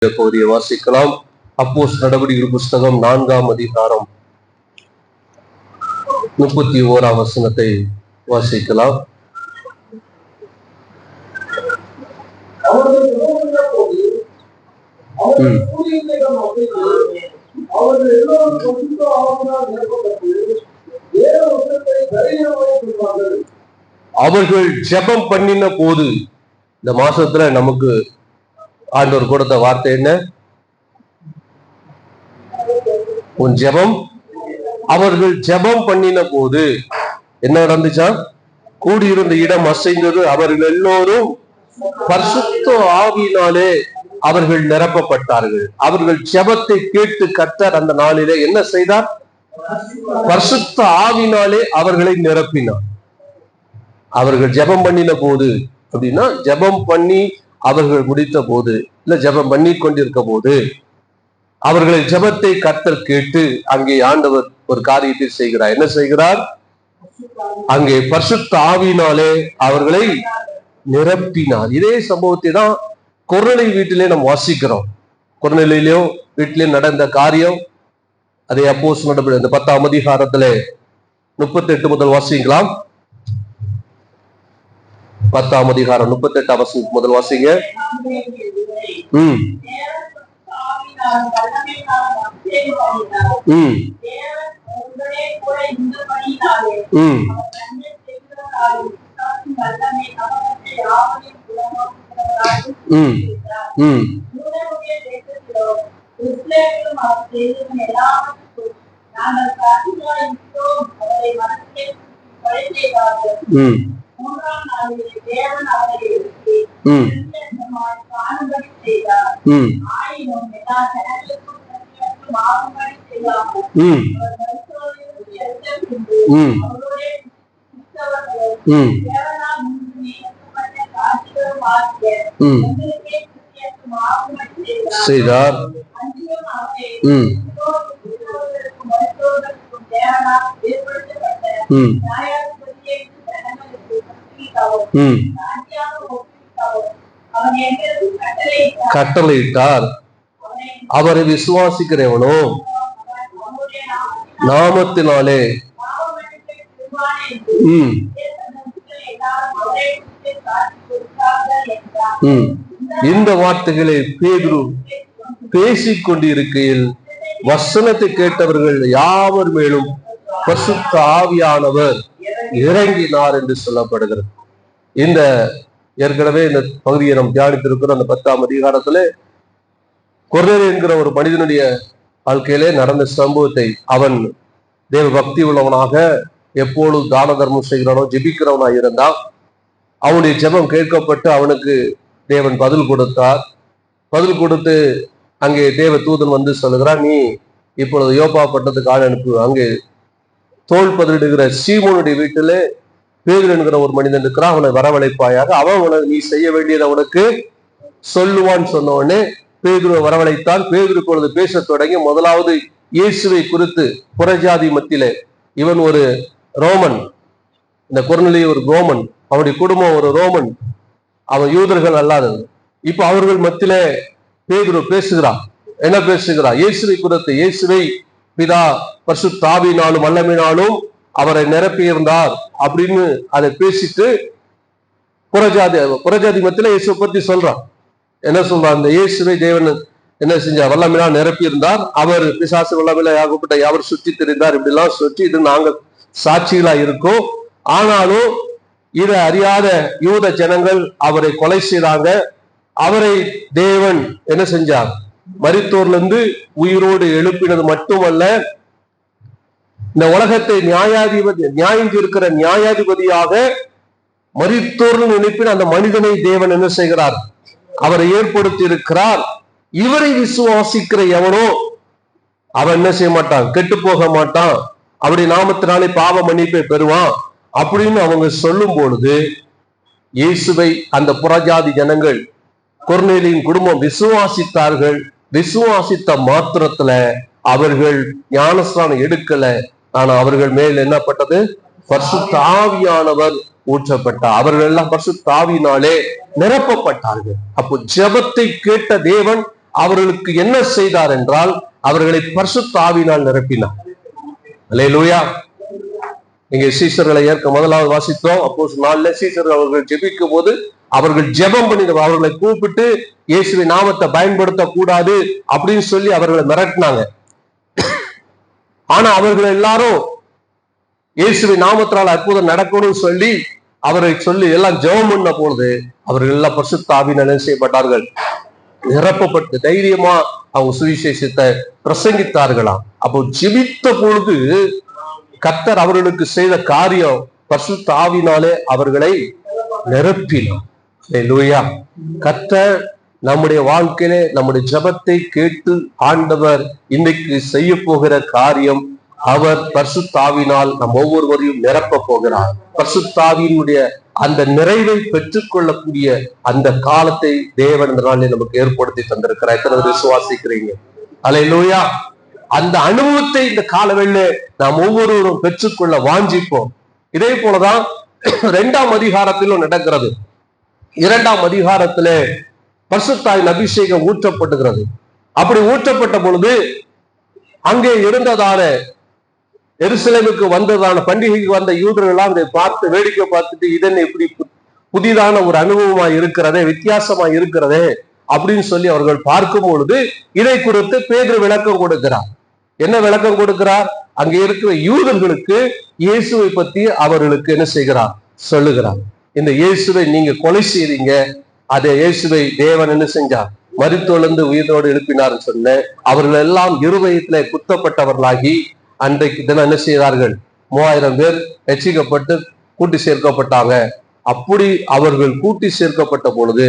பகுதியை வாசிக்கலாம். அப்போஸ்தலர் நடவடிக்கைகள் புஸ்தகம் 4ஆம் அதிகாரம் 31ஆம் வசனத்தை வாசிக்கலாம். அவர்கள் ஜெபம் பண்ணின போது, இந்த மாசத்துல நமக்கு ஆண்டவர் கொடுத்த வார்த்தை என்ன? உன் ஜெபம். அவர்கள் ஜெபம் பண்ணின போது என்ன நடந்துச்சா? கூடியிருந்த இடம் அசைந்தது. அவர்கள் எல்லோரும் பரிசுத்த ஆவியினாலே அவர்கள் நிரப்பப்பட்டார்கள். அவர்கள் ஜெபத்தை கேட்டு கர்த்தர் அந்த நாளிலே என்ன செய்தார்? பரிசுத்த ஆவியினாலே அவர்களை நிரப்பினார். அவர்கள் ஜெபம் பண்ணின போது அப்படின்னா, ஜெபம் பண்ணி அவர்கள் முடித்த போது, இல்ல ஜெபம் பண்ணி கொண்டிருக்க போது, அவர்களின் ஜெபத்தை கர்த்தர் கேட்டு அங்கே ஆண்டவர் ஒரு காரியத்தை செய்கிறார். என்ன செய்கிறார்? அங்கே பரிசுத்த ஆவியினாலே அவர்களை நிரப்பினார். இதே சம்பவத்தை தான் கொர்நேலிய வீட்டிலே நாம் வாசிக்கிறோம். கொர்நேலியிலும் வீட்டிலே நடந்த காரியம் அதே அப்போஸ்தலர் நடவடிக்கைகள் இந்த 10ஆம் அதிகாரத்திலே 38 முதல் வாசிக்கலாம். 10ஆம் அதிகாரம் 38ஆம் வசனம் முதல் வாசிங்க. செய்தார். கட்டளையிட்டார். அவரை விசுவாசிக்கிறவனோ நாமத்தினாலே இந்த வார்த்தைகளை பேதுரு பேசிக் கொண்டிருக்கையில் வசனத்தை கேட்டவர்கள் யாவர் மேலும் பரிசுத்த ஆவியானவர் இறங்கினார் என்று சொல்லப்படுகிறது. இந்த ஏற்கனவே இந்த பகுதியை நாம் தியானித்திருக்கிறோம். அந்த 10ஆம் அதிகாரத்துல கொர்நேலியு என்கிற ஒரு மனிதனுடைய வாழ்க்கையிலே நடந்த சம்பவத்தை, அவன் தேவ பக்தி உள்ளவனாக எப்பொழுது தான தர்மம் செய்கிறவனோ ஜெபிக்கிறவனாக இருந்தான். அவனுடைய ஜெபம் கேட்கப்பட்டு அவனுக்கு தேவன் பதில் கொடுத்தார். பதில் கொடுத்து அங்கே தேவ தூதன் வந்து சொல்லுகிறான், நீ இப்பொழுது யோப்பா பட்டணத்துக்கு ஆள் அனுப்பு. அங்கே தோல் பதிலிடுகிற சீமோனுடைய வீட்டிலே பேதுரு என்கிற ஒரு மனிதன் இருக்கிறான், அவனை வரவழைப்பாயாக. அவன் நீ செய்ய வேண்டியது அவனுக்கு சொல்லுவான்னு சொன்ன உடனே பேதுருவை வரவழைத்தான். பேதுரு பொழுது பேச தொடங்கி முதலாவது இயேசுவை குறித்து புறஜாதி மத்தியிலே, இவன் ஒரு ரோமன், இந்த கொர்நேலியு ஒரு ரோமன், அவனுடைய குடும்பம் ஒரு ரோமன், அவன் யூதர்கள் அல்லாதது. இப்ப அவர்கள் மத்தியிலே பேதுரு பேசுகிறான். என்ன பேசுகிறான்? இயேசுவை குறித்து, இயேசுவை பிதா பரிசுத்த ஆவியினாலும் வல்லமையினாலும் அவரை நிரப்பி இருந்தார் அப்படின்னு அதை பேசிட்டு புறஜாதி மத்தியில இயேசுவை பத்தி சொல்றான். என்ன சொல்றான்? அந்த இயேசுவை தேவன் என்ன செஞ்சார்? வல்லமையினால் நிரப்பி இருந்தார். அவர் பிசாசு வல்லமையில ஆகப்பட்ட அவர் சுற்றி திரிந்தார். இப்படி எல்லாம் சுற்றி இது நாங்க சாட்சிகளா இருக்கோம். ஆனாலும் இதை அறியாத யூத ஜனங்கள் அவரை கொலை செய்தாங்க. அவரை தேவன் என்ன செஞ்சார்? மரித்தோர்ல இருந்து உயிரோடு எழுப்பினது மட்டுமல்ல, இந்த உலகத்தை நியாயம் இருக்கிற நியாயாதிபதியாக மரித்தோர்னு நினைப்பின அந்த மனிதனை தேவன் என்ன செய்கிறார்? அவரை ஏற்படுத்தி இருக்கிறார். இவரை விசுவாசிக்கிற எவனோ அவன் என்ன செய்ய மாட்டான்? கெட்டு போக மாட்டான். அப்படி நாமத்தினாலே பாவ மன்னிப்பை பெறுவான் அப்படின்னு அவங்க சொல்லும் பொழுது, இயேசுவை அந்த புறஜாதி ஜனங்கள், கொர்நேலியின் குடும்பம் விசுவாசித்தார்கள். விசுவாசித்த மாத்திரத்துல அவர்கள் ஞானஸ்நானம் எடுக்கல. ஆனா அவர்கள் மேல் என்னப்பட்டது? பரிசுத்த ஆவியானவர் ஊற்றப்பட்டார். அவர்கள் எல்லாம் பரிசுத்த ஆவியினாலே நிரப்பப்பட்டார்கள். அப்போ ஜெபத்தை கேட்ட தேவன் அவர்களுக்கு என்ன செய்தார் என்றால் அவர்களை பரிசுத்த ஆவியினால் நிரப்பினார். அல்லேலூயா. நீங்க சீசர்களை ஏற்க முதலாவது வாசித்தோம். அப்போஸ்தலர் 4 சீசர்கள் அவர்கள் ஜெபிக்கும் போது அவர்கள் ஜெபம் பண்ணி அவர்களை கூப்பிட்டு இயேசுவின் நாமத்தை பயன்படுத்த கூடாது அப்படின்னு சொல்லி அவர்களை மிரட்டினாங்க. ஆனா அவர்கள் எல்லாரும் இயேசுவின் நாமத்தினால் அற்புதம் நடக்கணும்னு சொல்லி அவரை சொல்லி எல்லாம் ஜெபம் பண்ண பொழுது அவர்கள் எல்லாம் பரிசுத்த ஆவியினால் செய்யப்பட்டார்கள், நிரப்பப்பட்டு தைரியமா அவங்க சுவிசேஷத்தை பிரசங்கித்தார்களாம். அப்போ ஜெபித்த பொழுது கர்த்தர் அவர்களுக்கு செய்த காரியம் பரிசுத்த ஆவியினாலே அவர்களை நிரப்பினார். அல்லேலூயா. கர்த்தர் நம்முடைய வாழ்க்கையிலே நம்முடைய ஜெபத்தை கேட்டு ஆண்டவர் இன்னைக்கு செய்ய போகிற காரியம், அவர் பரிசுத்த ஆவியினால் நம் ஒவ்வொருவரையும் நிரப்ப போகிறார். பரிசுத்த ஆவியினுடைய அந்த நிறைவை பெற்றுக் கொள்ளக்கூடிய அந்த காலத்தை தேவன் இந்த நாளில் நமக்கு ஏற்படுத்தி தந்திருக்கிறார். எத்தனை விசுவாசிக்கிறீங்க? அல்லேலூயா. அந்த அனுபவத்தை இந்த காலவெளியில நாம் ஒவ்வொருவரும் பெற்றுக்கொள்ள வாஞ்சிப்போம். இதே போலதான் 2ஆம் அதிகாரத்திலும் நடக்கிறது. 2ஆம் அதிகாரத்திலே பரிசுத்தாவின் அபிஷேகம் ஊற்றப்படுகிறது. அப்படி ஊற்றப்பட்ட பொழுது அங்கே இருந்ததான எருசலேமுக்கு வந்ததான பண்டிகைக்கு வந்த யூதர்கள்லாம் அதை பார்த்து வேடிக்கை பார்த்துட்டு இதன் இப்படி புதிதான ஒரு அனுபவமா இருக்கிறதே, வித்தியாசமா இருக்கிறதே அப்படின்னு சொல்லி அவர்கள் பார்க்கும் பொழுது இதை குறித்து பேதுரு விளக்கம் கொடுக்கிறார். என்ன விளக்கம் கொடுக்கிறார்? அங்கே இருக்கிற யூதர்களுக்கு இயேசுவை பத்தி அவர்களுக்கு என்ன செய்கிறார்? சொல்லுகிறார். இந்த இயேசுவை நீங்க கொலை செய்றீங்க, அதே இயேசுவை தேவன் என்ன செஞ்சார்? மரித்தெழுந்து உயிரோடு எழுப்பினார் சொன்ன அவர்கள் எல்லாம் இருதயத்திலே குத்தப்பட்டவர்களாகி அன்றைக்கு தினம் என்ன செய்தார்கள்? 3000 பேர் ரட்சிக்கப்பட்டு கூட்டி சேர்க்கப்பட்டாங்க. அப்படி அவர்கள் கூட்டி சேர்க்கப்பட்ட பொழுது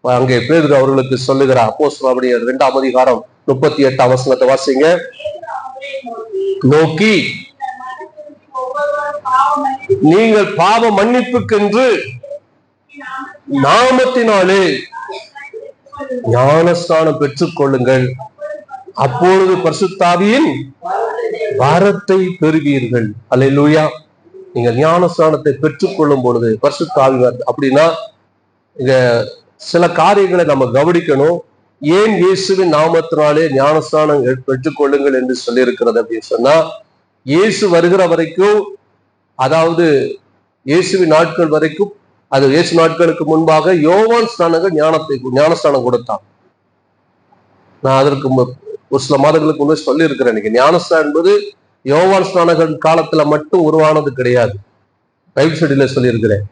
அங்கே பேதுரு அவர்களுக்கு சொல்லுகிறார். அப்போஸ்தலர் 2ஆம் அதிகாரம் 38ஆம் வசனத்தை வாசிங்க. நோக்கி நீங்கள் பாவ மன்னிப்புக்கென்று நாமத்தினாலே ஞானஸ்நானம் பெற்றுக் கொள்ளுங்கள், அப்பொழுது பரிசுத்த ஆவியின் வரத்தை பெறுவீர்கள். அல்லேலூயா. நீங்க ஞானஸ்நானத்தை பெற்றுக் கொள்ளும் பொழுது பரிசுத்த ஆவி அப்படின்னா இங்க சில காரியங்களை நம்ம கவனிக்கணும். ஏன் இயேசுவின் நாமத்தினாலே ஞானஸ்நானம் பெற்றுக் கொள்ளுங்கள் என்று சொல்லி இருக்கிறது அப்படின்னு சொன்னா, இயேசு வருகிற வரைக்கும், அதாவது இயேசுவின் நாட்கள் வரைக்கும், அது இயேசு நாட்களுக்கு முன்பாக யோவான் ஸ்நானகன் ஞானஸ்நானம் கொடுத்தான். நான் அதற்கு ஒரு சில மாதங்களுக்கு முன்னாடி சொல்லி இருக்கிறேன். ஞானஸ்நானம் என்பது யோவான் ஸ்நானகன் காலத்துல மட்டும் உருவானது கிடையாது. பைபிள் ஸ்டடியில சொல்லியிருக்கிறேன்.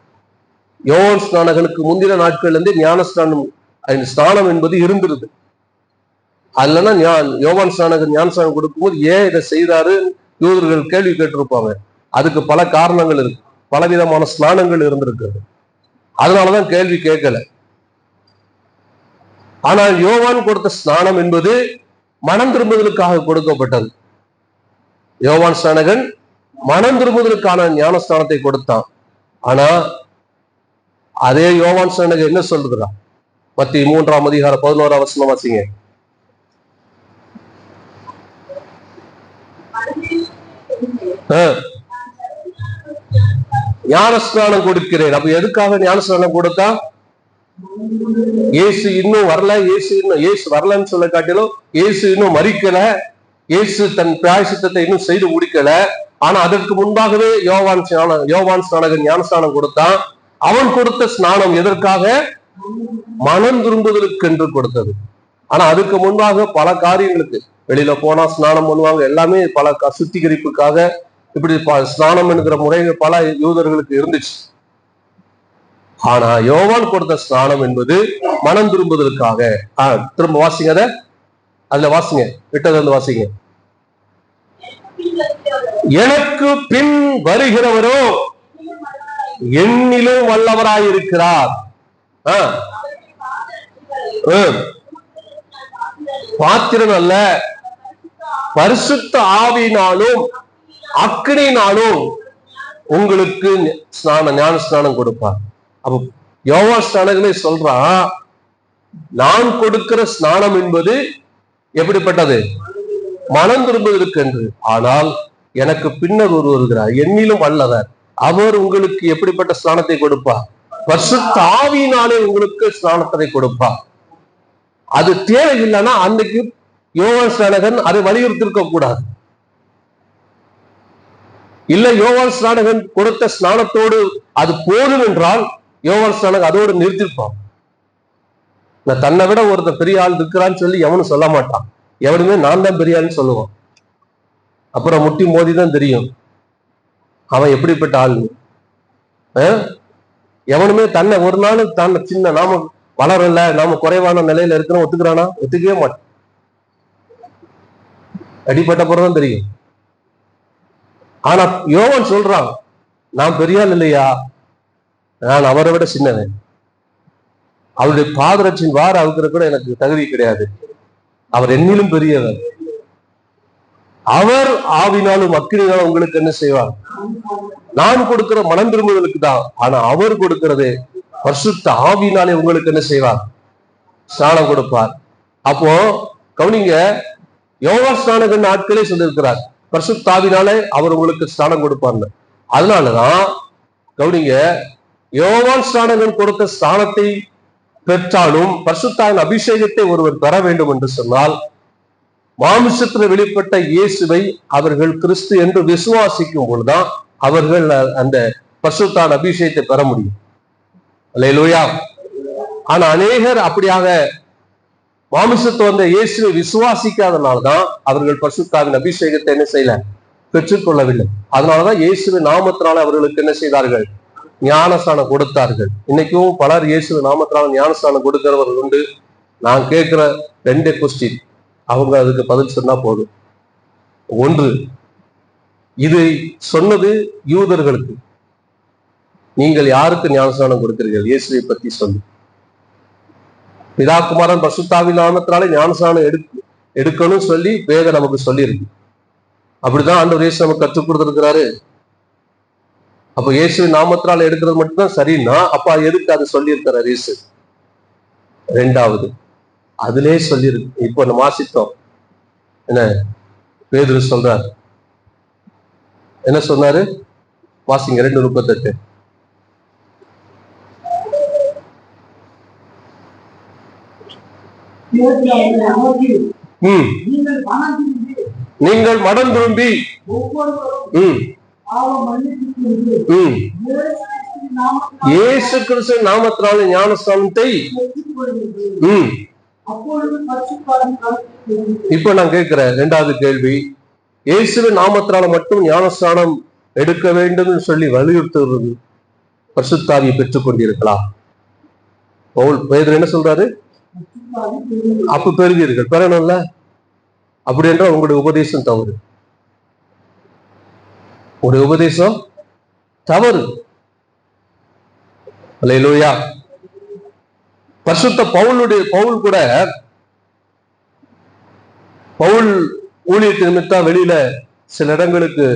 யோவான் ஸ்நானகனுக்கு முந்தின நாட்கள்ல இருந்து ஞானஸ்நானம் ஸ்நானம் என்பது இருந்திருது. அதுலன்னா யோவான் ஸ்நானகன் ஞானஸ்நானம் கொடுக்கும்போது ஏன் இதை செய்தாரு யூதர்கள் கேள்வி கேட்டிருப்பாங்க. அதுக்கு பல காரணங்கள் இருக்கு, பலவிதமான ஸ்நானங்கள் இருந்திருக்கிறது. அதனாலதான் கேள்வி கேட்கல. ஆனால் யோவான் கொடுத்த ஸ்நானம் என்பது மனம் திரும்புதலுக்காக கொடுக்கப்பட்டது. யோவான் ஸ்நானகன் மனம் திரும்புதலுக்கான ஞானஸ்நானத்தை கொடுத்தான். ஆனா அதே யோவான் ஸ்நானகன் என்ன சொல்லுகிறான்? மத்திய 3ஆம் அதிகாரம் 11ஆம் வசனம் வாசிங்க. ஞானஸ்நானம் கொடுக்கிறேன். அப்ப எதுக்காக ஞானஸ்நானம் கொடுத்தா? இயேசு இன்னும் வரல, இயேசு வரலன்னு சொல்ல காட்டிலும் இயேசு இன்னும் மரிக்கல, இயேசு தன் பிராயசித்தத்தை இன்னும் செய்து முடிக்கல. ஆனா அதற்கு முன்பாகவே யோவான் ஸ்நானகன் ஞானஸ்நானம் கொடுத்தான். அவன் கொடுத்த ஸ்நானம் எதற்காக? மனம் திரும்புதலுக்கு என்று கொடுத்தது. ஆனா அதுக்கு முன்பாக பல காரியங்களுக்கு வெளியில போனா ஸ்நானம் பண்ணுவாங்க, எல்லாமே பல சுத்திகரிப்புக்காக இப்படி ஸ்நானம் என்கிற முறைகள் பல யூதர்களுக்கு இருந்துச்சு. ஆனா யோவான் கொடுத்த ஸ்நானம் என்பது மனம் திரும்புதலுக்காக. திரும்ப வாசிங்க, அதுல வாசிங்க, விட்டது வந்து வாசிங்க. எனக்கு பின் வருகிறவரோ என்னிலும் வல்லவராயிருக்கிறார், பாத்திரன் அல்ல, பரிசுத்த ஆவியினாலும் அக்கினியினாலும் உங்களுக்கு ஞான ஸ்நானம் கொடுப்பார். அப்ப யோவான் ஸ்நானகனே சொல்றான், நான் கொடுக்கிற ஸ்நானம் என்பது எப்படிப்பட்டது? மனம் திரும்புவதற்கு என்று. ஆனால் எனக்கு பின்னர் ஒருவர் வருகிறார், என்னிலும் வல்லவர், அவர் உங்களுக்கு எப்படிப்பட்ட ஸ்நானத்தை கொடுப்பார்? பரிசுத்த ஆவியினாலே உங்களுக்கு ஸ்நானத்தை கொடுப்பார். அது தேவையில்லைன்னா அன்னைக்கு யோவான் ஸ்நானகன் அதை வலியுறுத்திருக்க கூடாது. இல்ல யோவான் ஸ்நானகன் கொடுத்த ஸ்நானத்தோடு அது போதும் என்றால் யோவான் ஸ்நானகன் அதோடு நிறுத்திருப்பான். நான் தன்னை விட ஒருத்தர் பெரிய ஆள் இருக்கிறான்னு சொல்லி எவனும் சொல்ல மாட்டான். எவனுமே நான் தான் பெரிய ஆள்னு சொல்லுவான். அப்புறம் முட்டி மோதிதான் தெரியும் அவன் எப்படிப்பட்ட ஆள்னு. எவனுமே தன்னை ஒரு நாள் தான் சின்ன நாம வளரல, நாம குறைவான நிலையில இருக்கிறோம் ஒத்துக்கிறானா? ஒத்துக்கவே மாட்டான். அடிப்பட்ட பிறகுதான் தெரியும். ஆனா யோவான் சொல்றான், நான் பெரியாள் இல்லையா, நான் அவரை விட சின்னவன், அவருடைய பாதரட்சின் வார அவுக்கிற கூட எனக்கு தகுதி கிடையாது, அவர் என்னிலும் பெரியவர், அவர் ஆவினாலும் அக்கினினாலும் உங்களுக்கு என்ன செய்வார், நான் கொடுக்கிற மனம் திரும்புதலுக்கு தான், ஆனா அவர் கொடுக்கிறது பரிசுத்த ஆவினாலே உங்களுக்கு என்ன செய்வார், ஸ்நானம் கொடுப்பார். அப்போ கவனிங்க, யோவான் ஸ்நானகன் நாட்களே சொல்லியிருக்கிறார் பரிசுத்த ஆவினாலே அவர் உங்களுக்கு ஸ்நானம் கொடுப்பார்னு. அதனாலதான் கவனிங்க, யோவான் ஸ்நானகன் கொடுத்த ஸ்நானத்தை பெற்றாலும் பரிசுத்தாவின் அபிஷேகத்தை ஒருவர் பெற வேண்டும் என்று சொன்னால் மாமிசத்தில் வெளிப்பட்ட இயேசுவை அவர்கள் கிறிஸ்து என்று விசுவாசிக்கும் பொழுதுதான் அவர்கள் அந்த பரிசுத்தாவின் அபிஷேகத்தை பெற முடியும். அல்லேலூயா. ஆனா அநேகர் அப்படியாக மாமிசத்தை வந்த இயேசுவை விசுவாசிக்காதனால்தான் அவர்கள் பரிசுத்தாவின் அபிஷேகத்தை என்ன செய்யல, பெற்றுக்கொள்ளவில்லை. அதனாலதான் இயேசுவின் நாமத்தினால அவர்களுக்கு என்ன செய்தார்கள், ஞானஸ்நானம் கொடுத்தார்கள். இன்னைக்கும் பலர் இயேசு நாமத்தினால ஞானஸ்நானம் கொடுக்கிறவர்கள் உண்டு. நான் கேட்கிற 2 கொஸ்டின், அவங்க அதுக்கு பதில் சொன்னா போதும். ஒன்று, இது சொன்னது யூதர்களுக்கு, நீங்கள் யாருக்கு ஞானஸ்நானம் கொடுக்கிறீர்கள், இயேசுவை பத்தி சொல்லு. பிதாகுமாரன் பரிசுத்தாவின் நாமத்தினாலே ஞானஸ்நானம் எடுக்கணும்னு சொல்லி வேதம் நமக்கு சொல்லி இருக்கு. அப்படிதான் ஆண்டவர் இயேசு நமக்கு கற்றுக் கொடுத்திருக்கிறாரு. அப்ப இயேசுவின் நாமத்தினால எடுக்கிறது மட்டும்தான் சரின்னா அப்ப எதுக்கு அது சொல்லி இருக்கிறார் இயேசு? 2வது, அதிலே சொல்லியிருக்கு. இப்போ நம்ம வாசித்தோம், என்ன பேதுரு சொல்றாரு, என்ன சொன்னாரு, வாசிங்க 2:38. நீங்கள் மனம் திரும்பி இயேசு கிறிஸ்து நாமத்தினால ஞானஸ்நானத்தை இப்ப நான் கேட்கிறேன் 2வது கேள்வி, இயேசுவின் நாமத்தினால மட்டும் ஞானஸ்நானம் எடுக்க வேண்டும் சொல்லி வலியுறுத்துவது பரிசுத்த ஆவியை பெற்றுக் கொண்டிருக்கலாம். பேதுரு என்ன சொல்றாரு, அப்ப பெறுவீர்கள், பெறணும்ல. அப்படி என்றால் உங்களுடைய உபதேசம் தவறு, உங்களுடைய உபதேசம் தவறு. அல்லேலூயா. பரிசுத்த பவுல் கூட பவுல் ஊழியத்தின் நிமித்தம் வெளியில சில இடங்களுக்கு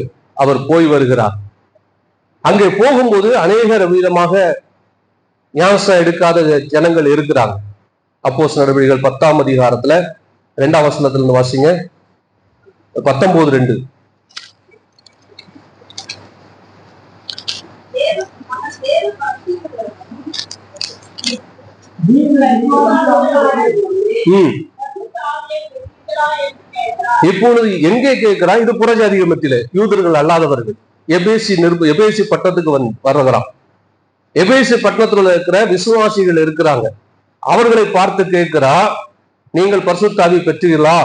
அவர் போய் வருகிறார். அங்கே போகும்போது அநேக விதமாக ஞானஸ்நானம் எடுக்காத ஜனங்கள் இருக்கிறாங்க. அப்போஸ்தலர் நடவடிக்கைகள் 10ஆம் அதிகாரத்துல 2ஆம் வசனத்துல இருந்து வாசிங்க. 19:2. இப்பொழுது எங்கே கேட்கிறான், இது புறஜாதிக மத்தியில யூதர்கள் அல்லாதவர்கள் எபேசி பட்டத்துக்கு வர்றதாம். எபேசி பட்டணத்துல இருக்கிற விசுவாசிகள் இருக்கிறாங்க. அவர்களை பார்த்து கேட்கிறா, நீங்கள் பரிசுத்த ஆவியை பெற்றீர்களா,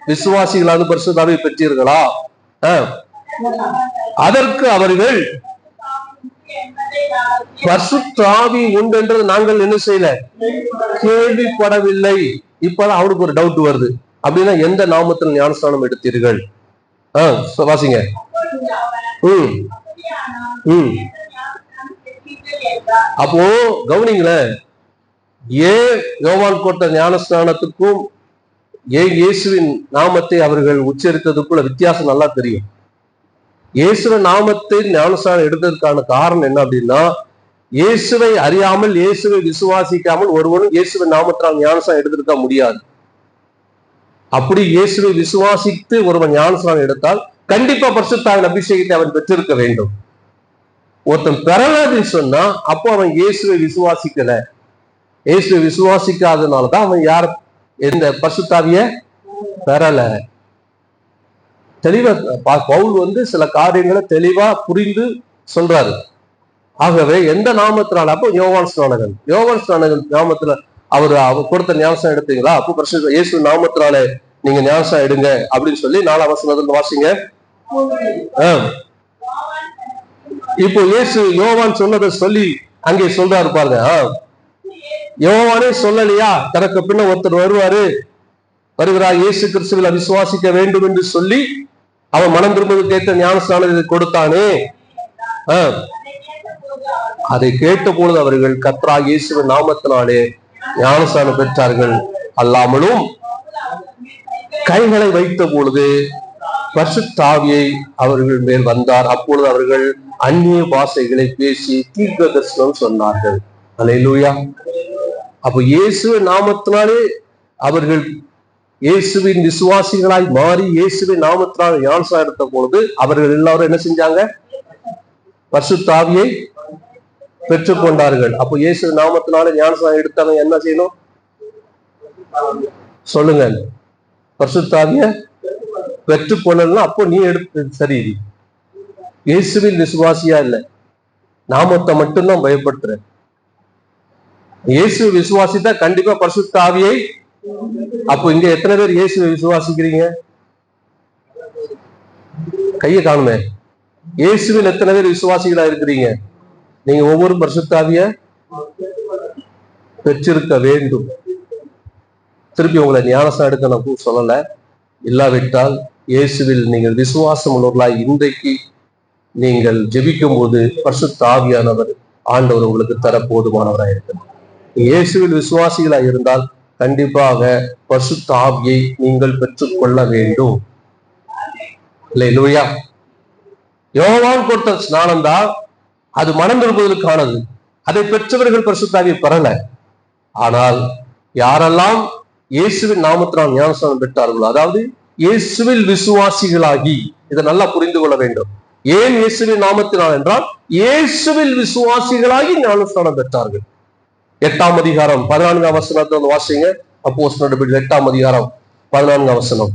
விசுவாசிகளான பரிசுத்த ஆவியை பெற்றீர்களா? அதற்கு அவர்கள் பரிசுத்த ஆவி உண்டு என்றது நாங்கள் என்ன செய்யல, கேள்விப்படவில்லை. இப்பதான் அவனுக்கு ஒரு டவுட் வருது. அப்படின்னா எந்த நாமத்தில் ஞானஸ்நானம் எடுத்தீர்கள்? வாசிங்க. அப்போ கவனிங்களேன், ஏன் யோவான் கொடுத்த ஞானஸ்நானத்துக்கும் ஏன் இயேசுவின் நாமத்தை அவர்கள் உச்சரித்ததுக்குள்ள வித்தியாசம் நல்லா தெரியும். இயேசுவின் நாமத்தை ஞானஸ்நானம் எடுத்ததற்கான காரணம் என்ன அப்படின்னா, இயேசுவை அறியாமல் இயேசுவை விசுவாசிக்காமல் ஒருவனும் இயேசுவின் நாமத்தினால் ஞானஸ்நானம் எடுத்திருக்க முடியாது. அப்படி இயேசுவை விசுவாசித்து ஒருவன் ஞானஸ்நானம் எடுத்தால் கண்டிப்பா பரிசுத்தாவின் அபிஷேகத்தை அவன் பெற்றிருக்க வேண்டும். ஒருத்தன் பெறலாதுன்னு சொன்னா அப்போ அவன் இயேசுவை விசுவாசிக்கல. இயேசுவை விசுவாசிக்காதனாலதான் அவன் இந்த பரிசுத்தாவிய பெறல. தெளிவா பவுல் சில காரியங்களை தெளிவா புரிந்து சொல்றாரு. ஆகவே எந்த நாமத்தினால, அப்போ யோவான் ஸ்நானகன் நாமத்துல அவர் கொடுத்த ஞானஸ்நானம் எடுத்தீங்களா? அப்போ பரிசுத்த இயேசு நாமத்தினால நீங்க ஞானஸ்நானம் எடுங்க அப்படின்னு சொல்லி 4ஆம் வசனத்துல வாசிங்க. இப்போ இயேசு யோவான் சொன்னதை சொல்லி அங்கே சொல்றாரு பாருங்க. யோவானே சொல்லலையா, தனக்கு பின்ன ஒருத்தர் வருகிறார், இயேசு கிறிஸ்துவில் விசுவாசிக்க வேண்டும் என்று சொல்லி அவன் மனம் திரும்புவதற்கு ஏற்ற ஞானஸ்நானத்தை கொடுத்தானே. அதை கேட்ட பொழுது அவர்கள் கர்த்தராகிய இயேசுவின் நாமத்தினாலே ஞானஸ்நானம் பெற்றார்கள். அல்லாமலும் கைகளை வைத்த பொழுது பரிசுத்த ஆவியை அவர்கள் மேல் வந்தார். அப்பொழுது அவர்கள் அந்நிய பாஷைகளை பேசி தீர்க்க தரிசனம் சொன்னார்கள். அல்லேலூயா. அப்போ இயேசுவின் நாமத்தினாலே அவர்கள் இயேசுவின் விசுவாசிகளாய் மாறி இயேசுவின் நாமத்தினால் ஞானஸ்நானம் எடுத்த பொழுது அவர்கள் எல்லாரும் என்ன செஞ்சாங்க? பரிசுத்த ஆவியை பெற்றுக்கொண்டார்கள். அப்போ இயேசுவின் நாமத்தினால ஞானஸ்நானம் எடுத்தவங்க என்ன செய்யணும் சொல்லுங்க? பரிசுத்த ஆவியை பெற்றுக்கொள்ளலாம். அப்போ நீ எடுத்து சரி, இயேசுவின் விசுவாசியா இல்லை, நாமத்தை மட்டும்தான் பயப்படுத்துற. இயேசு விசுவாசித்தா கண்டிப்பா பரிசுத்த ஆவியை. அப்போ இங்க எத்தனை பேர் இயேசுவை விசுவாசிக்கிறீங்க? கையை காணுமே. இயேசுவில் எத்தனை பேர் விசுவாசிகளா இருக்கிறீங்க? நீங்க ஒவ்வொரு பரிசுத்த ஆவியை பெற்றிருக்க வேண்டும். திருப்பி உங்களை ஞானஸ்நானம் எடுக்க நான் சொல்லல. இல்லாவிட்டால் இயேசுவில் நீங்கள் விசுவாசம் உள்ளவர்களாய் இன்றைக்கு நீங்கள் ஜெபிக்கும் போது பரிசுத்த ஆவியானவர் ஆண்டவர் உங்களுக்கு தர போதுமானவராக இருக்கிறார். இயேசுவில் விசுவாசிகளாக இருந்தால் கண்டிப்பாக பரிசுத்த ஆவியை நீங்கள் பெற்றுக்கொள்ள வேண்டும். அல்லேலூயா. யோவான் கொடுத்த ஸ்நானம் தான் அது மனம் திரும்புவதற்கானது. அதை பெற்றவர்கள் பரிசுத்த ஆவியை பெறல. ஆனால் யாரெல்லாம் இயேசுவின் நாமத்தினால் ஞானஸ்நானம் பெற்றார்களோ, அதாவது இயேசுவில் விசுவாசிகளாகி, இதை நல்லா புரிந்து கொள்ள வேண்டும். ஏன் இயேசுவின் நாமத்தினால் என்றால் இயேசுவில் விசுவாசிகளாகி ஞானஸ்நானம் பெற்றார்கள். 8ஆம் அதிகாரம் 14ஆம் வசனத்தை வாசிங்க. அப்போஸ்தலர் 8ஆம் அதிகாரம் 14ஆம் வசனம்.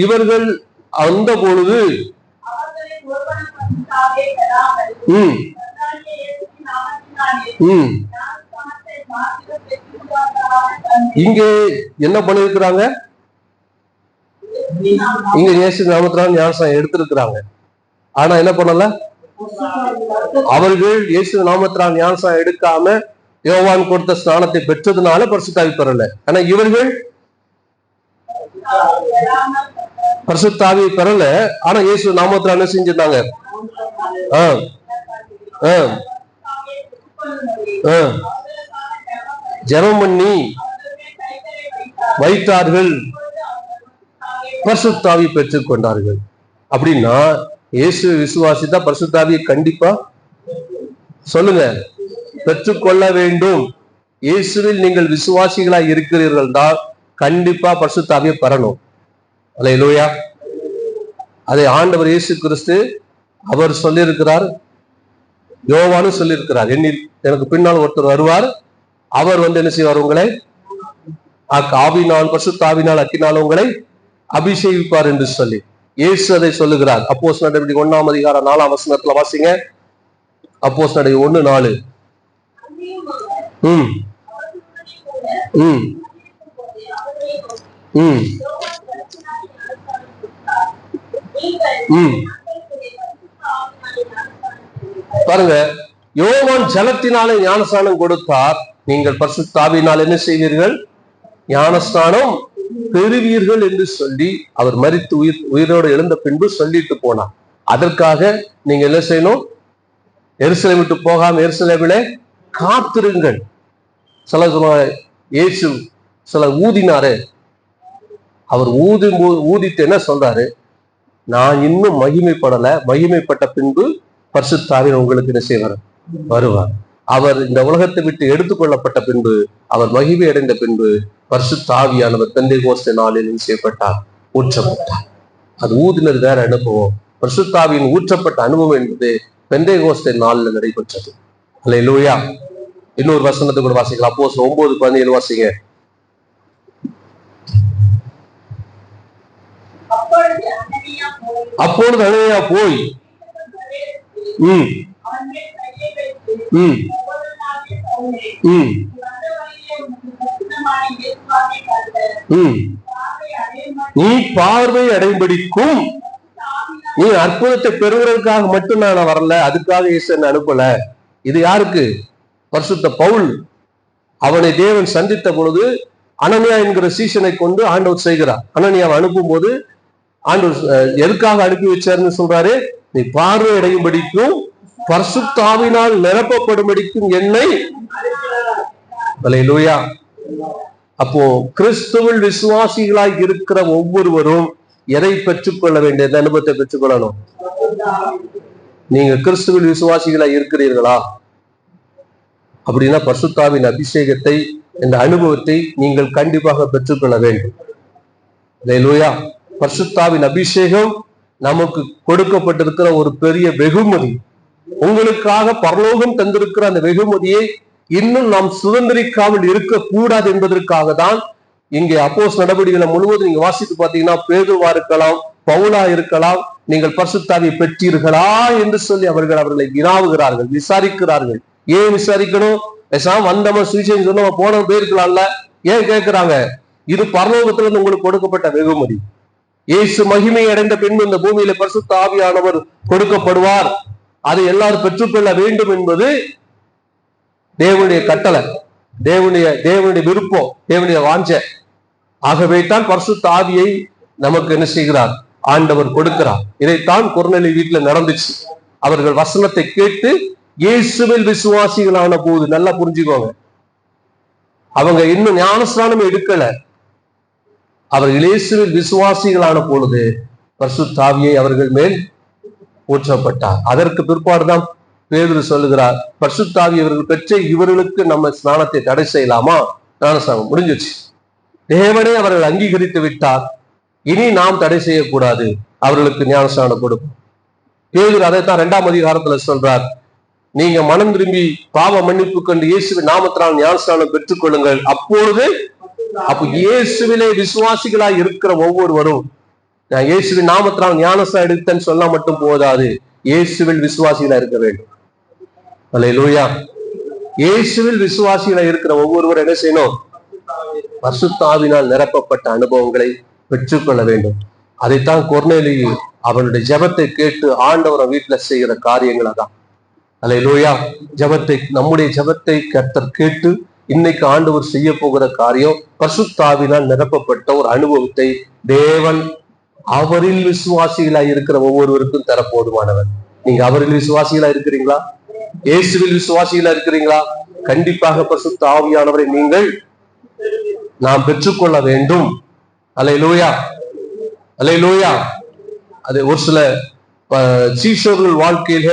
இவர்கள் அந்த பொழுது இங்கே என்ன பண்ணிருக்கிறாங்க? இங்க இயேசு நாமத்தினால் ஞானஸ்நானம் எடுத்திருக்கிறாங்க. ஆனா என்ன பண்ணல? அவர்கள் இயேசு நாமத்தினால் ஞானஸ்நானம் எடுக்காம யோவான் கொடுத்த ஸ்நானத்தை பெற்றதுனால பரிசுத்த ஆவி பெறல. ஆனா இவர்கள் பரிசுத்த ஆவியை பெறல. ஆனா இயேசு நாமத்தினால் என்ன செஞ்சிருந்தாங்க? ஜெபம் பண்ணி வைத்தார்கள், பரிசுத்த ஆவியை பெற்றுக் கொண்டார்கள். அப்படின்னா இயேசு விசுவாசித்தா பரிசுத்த ஆவியை கண்டிப்பா சொல்லுங்க பெற்றுக்கொள்ள வேண்டும். இயேசுவில் நீங்கள் விசுவாசிகளாய் இருக்கிறீர்கள் தான் கண்டிப்பா பரிசுத்த ஆவியை பெறணும். அல்லேலூயா. அதை ஆண்டவர் இயேசு கிறிஸ்து அவர் சொல்லியிருக்கிறார், யோவானும் சொல்லியிருக்கிறார். எனக்கு பின்னால் ஒருத்தர் வருவார், அவர் என்ன செய்வார்? உங்களை ஆவினால் பரிசுத்த ஆவினால் அக்கினால் உங்களை அபிஷேகிப்பார் என்று சொல்லி இயேசு அதை சொல்லுகிறார். அப்போஸ்தலர் நடவடிக்கை 1ஆம் அதிகாரம் 4ஆம் வசனத்துல வாசிங்க. அப்போஸ்தலர் நடவடிக்கை 1:4. பாருங்க, யோவான் ஜலத்தினாலே ஞானஸ்நானம் கொடுத்தார், நீங்கள் பரிசுத்த ஆவியினால் என்ன செய்வீர்கள்? ஞானஸ்நானம் பெறுவீர்கள் என்று சொல்லி அவர் மரித்து உயிரோடு எழுந்த பின்பு சொல்லிட்டு போனார். அதற்காக நீங்க என்ன செய்யணும்? எருசலேம் விட்டு போகாம எருசலேமிலே காத்திருங்கள். இயேசு சில ஊதினாரு. அவர் ஊதிட்டு என்ன சொல்றாரு? நான் இன்னும் மகிமைப்படல, மகிமைப்பட்ட பின்பு பரிசுத்த ஆவியானவர் உங்களுக்கு என்ன செய்வார்? வருவார். அவர் இந்த உலகத்தை விட்டு எடுத்துக்கொள்ளப்பட்ட பின்பு, அவர் மகிமை அடைந்த பின்பு பரிசுத்த ஆவியானவர் பெந்தேகோஸ்தே நாளில் செய்யப்பட்டார், ஊற்றப்பட்டார். அது ஊதினது வேற அனுபவம். பரிசுத்த ஆவியின் ஊற்றப்பட்ட அனுபவம் என்பது பெந்தேகோஸ்தே நாளில் நடைபெற்றது. அல்லேலூயா. இன்னொரு வசனத்தை கூட வாசிக்கலாம். அப்போஸ்தலர் 9:17 வாசிங்க. அப்பொழுது அனனியா போய் நீ பார்வை அடையும்படிக்கும், நீ அற்புதத்தை பெறுவதற்காக மட்டும் நான் வரல, அதுக்காக இயேசு என்ன அனுப்பல. இது யாருக்கு? பரிசுத்த பவுல். அவனை தேவன் சந்தித்த பொழுது அனனியா என்கிற சீசனை கொண்டு ஆண்டவர் செய்கிறார். அனனியாவை அனுப்பும் போது ஆண்டவர் எதுக்காக அனுப்பி வச்சாருன்னு சொல்றாரு? நீ பார்வை அடையும்படிக்கும் பரிசுத்த ஆவியினால் நிரப்பப்படும்படிக்கும் என்னை. அல்லேலூயா. அப்போ கிறிஸ்துவில் விசுவாசிகளாய் இருக்கிற ஒவ்வொருவரும் எதை பெற்றுக்கொள்ள வேண்டிய அனுபவத்தை பெற்றுக்கொள்ளணும். நீங்க கிறிஸ்துவில் விசுவாசிகளாய் இருக்கிறீர்களா? அப்படின்னா பரிசுத்தாவின் அபிஷேகத்தை, இந்த அனுபவத்தை நீங்கள் கண்டிப்பாக பெற்றுக்கொள்ள வேண்டும். அல்லேலூயா. பரிசுத்தாவின் அபிஷேகம் நமக்கு கொடுக்கப்பட்டிருக்கிற ஒரு பெரிய வெகுமதி. உங்களுக்காக பரலோகம் தந்திருக்கிற அந்த வெகுமதியை இன்னும் நாம் சுதந்திரிக்காமல் இருக்கக்கூடாது என்பதற்காக தான் இங்கே அப்போஸ்தலர் நடவடிக்கைகளை முழுவதும் நீங்க வாசித்து பார்த்தீங்கன்னா, பேதுருவா இருக்கலாம், பவுலா இருக்கலாம், நீங்கள் பரிசுத்தாவியை பெற்றீர்களா என்று சொல்லி அவர்களை வினாவுகிறார்கள், விசாரிக்கிறார்கள். ஏன் விசாரிக்கணும்? வந்தவன் சுவிசேஷம் சொன்ன போன போயிருக்கலாம்ல. ஏன் கேட்கிறாங்க? இது பரலோகத்துல இருந்து உங்களுக்கு கொடுக்கப்பட்ட வெகுமதி. இயேசு மகிமை அடைந்த பின்பு இந்த பூமியில பரிசுத்த ஆவியானவர் கொடுக்கப்படுவார். அதை எல்லாரும் பெற்றுக்கொள்ள வேண்டும் என்பது தேவனுடைய கட்டளை, தேவனுடைய விருப்பம், தேவனுடைய வாஞ்சை. ஆகவே தான் பரிசுத்த ஆவியை நமக்கு என்ன செய்கிறார்? ஆண்டவர் கொடுக்கிறார். இதைத்தான் கொர்நேலியு வீட்டுல நடந்துச்சு. அவர்கள் வசனத்தை கேட்டு இயேசுவில் விசுவாசிகளான போது, நல்லா புரிஞ்சுக்கோங்க, அவங்க இன்னும் ஞானஸ்நானம் எடுக்கல. அவர்கள் இயேசுவில் விசுவாசிகளான பொழுது பரிசுத்த ஆவியை அவர்கள் மேல் ஊற்றப்பட்டார். அதற்கு பிற்பாடுதான் பேதுரு சொல்லுகிறார், பரிசுத்த ஆவி இவர்கள் பெற்ற இவர்களுக்கு நம்ம ஸ்நானத்தை தடை செய்யலாமா? ஞானஸ்நானம் முடிஞ்சிச்சு. தேவனே அவர்கள் அங்கீகரித்து விட்டார், இனி நாம் தடை செய்யக்கூடாது, அவர்களுக்கு ஞானஸ்நானம் கொடுக்கும். பேதுரு அதைத்தான் 2ஆம் அதிகாரத்துல சொல்றார், நீங்க மனம் திரும்பி பாவ மன்னிப்பு கொண்டு இயேசுவின் நாமத்தினால் ஞானஸ்நானம் பெற்றுக் கொள்ளுங்கள். அப்போ இயேசுவிலே விசுவாசிகளாய் இருக்கிற ஒவ்வொருவரும், நான் இயேசுவின் நாமத்தினால் ஞானஸ்நானம் எடுத்தேன்னு சொல்ல மட்டும் போதாது, இயேசுவில் விசுவாசிகளா இருக்க வேண்டும். அல்லேலூயா. இயேசுவில் விசுவாசிகளா இருக்கிற ஒவ்வொருவரும் என்ன செய்யணும்? பரிசுத்த ஆவியினால் நிரப்பப்பட்ட அனுபவங்களை பெற்றுக்கொள்ள வேண்டும். அதைத்தான் கொர்நேலியு அவனுடைய ஜெபத்தை கேட்டு ஆண்டவர் வீட்டுல செய்கிற காரியங்களா தான். அல்லேலூயா. ஜெபத்தை, நம்முடைய ஜெபத்தை கர்த்தர் கேட்டு இன்னைக்கு ஆண்டவர் செய்ய போகிற காரியம், பரிசுத்த ஆவியினால் நிரப்பப்பட்ட ஒரு அனுபவத்தை தேவன் அவரில் விசுவாசிகளா இருக்கிற ஒவ்வொருவருக்கும் தர போதுமானவர். நீங்க அவரில் விசுவாசிகளா இருக்கிறீங்களா? இயேசுவில் விசுவாசிகளா இருக்கிறீங்களா? கண்டிப்பாக பரிசுத்த ஆவியானவரை நீங்கள் நாம் பெற்றுக்கொள்ள வேண்டும். அல்லேலூயா, அல்லேலூயா. அது ஒரு சில சீஷர்கள் வாழ்க்கையில